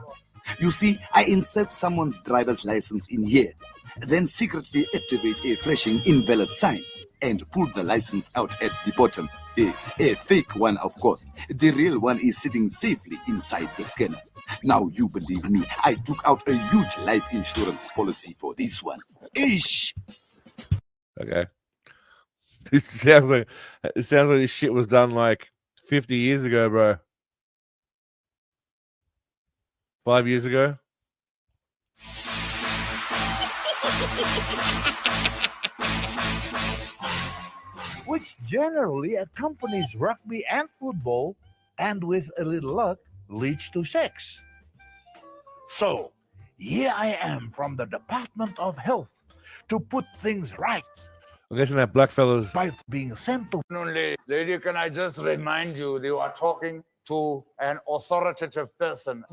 You see, I insert someone's driver's license in here, then secretly activate a flashing invalid sign and pull the license out at the bottom. A fake one, of course. The real one is sitting safely inside the scanner. Now you believe me, I took out a huge life insurance policy for this one. Ish! Okay. It sounds like this shit was done like 50 years ago, bro. 5 years ago. Which generally accompanies rugby and football, and with a little luck, leads to sex. So, here I am from the Department of Health to put things right I'm guessing that black fella's by being sent to. Only, lady, can I just remind you, you are talking to an authoritative person.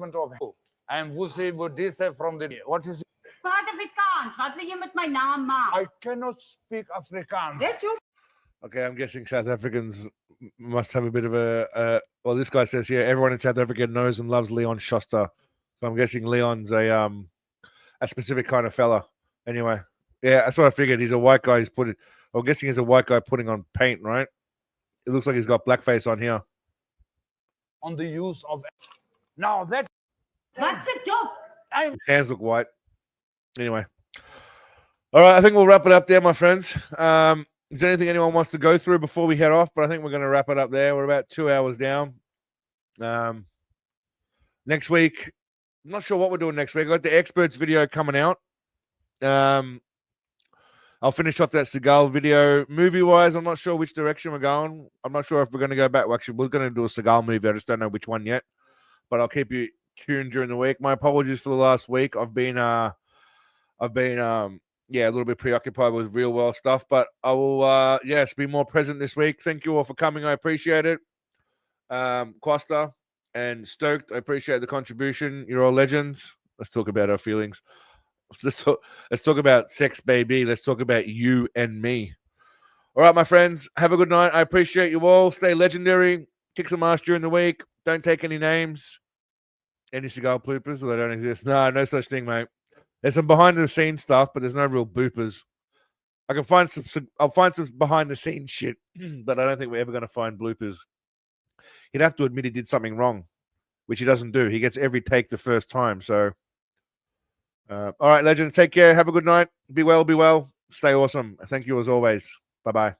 I am Wusi Budise from the. What is it? Praat Afrikaans. Wat wil jy met my naam maak? I cannot speak Afrikaans. Dis jou. Okay, I'm guessing South Africans must have a bit of a. Well, this guy says here everyone in South Africa knows and loves Leon Schuster, so I'm guessing Leon's a specific kind of fella. Anyway, yeah, that's what I figured. He's a white guy. I'm guessing he's a white guy putting on paint, right? It looks like he's got blackface on here. On the use of. Now that What's it, Joe? His hands look white. Anyway. All right, I think we'll wrap it up there, my friends. Is there anything anyone wants to go through before we head off? But I think we're going to wrap it up there. We're about 2 hours down. Next week, I'm not sure what we're doing next week. I got the experts video coming out. I'll finish off that Seagal video. Movie-wise, I'm not sure which direction we're going. I'm not sure if we're going to go back. Well, actually, we're going to do a Seagal movie. I just don't know which one yet. But I'll keep you tuned during the week. My apologies for the last week. I've been a little bit preoccupied with real world stuff. But I will, be more present this week. Thank you all for coming. I appreciate it. Costa and Stoked, I appreciate the contribution. You're all legends. Let's talk about our feelings. Let's talk about sex, baby. Let's talk about you and me. All right, my friends. Have a good night. I appreciate you all. Stay legendary. Kick some ass during the week. Don't take any names. Any Seagal bloopers? Well, they don't exist. No such thing, mate. There's some behind the scenes stuff, but there's no real bloopers. I'll find some behind the scenes shit, but I don't think we're ever going to find bloopers. He'd have to admit he did something wrong, which he doesn't do. He gets every take the first time. So, all right, legend. Take care. Have a good night. Be well. Stay awesome. Thank you as always. Bye-bye.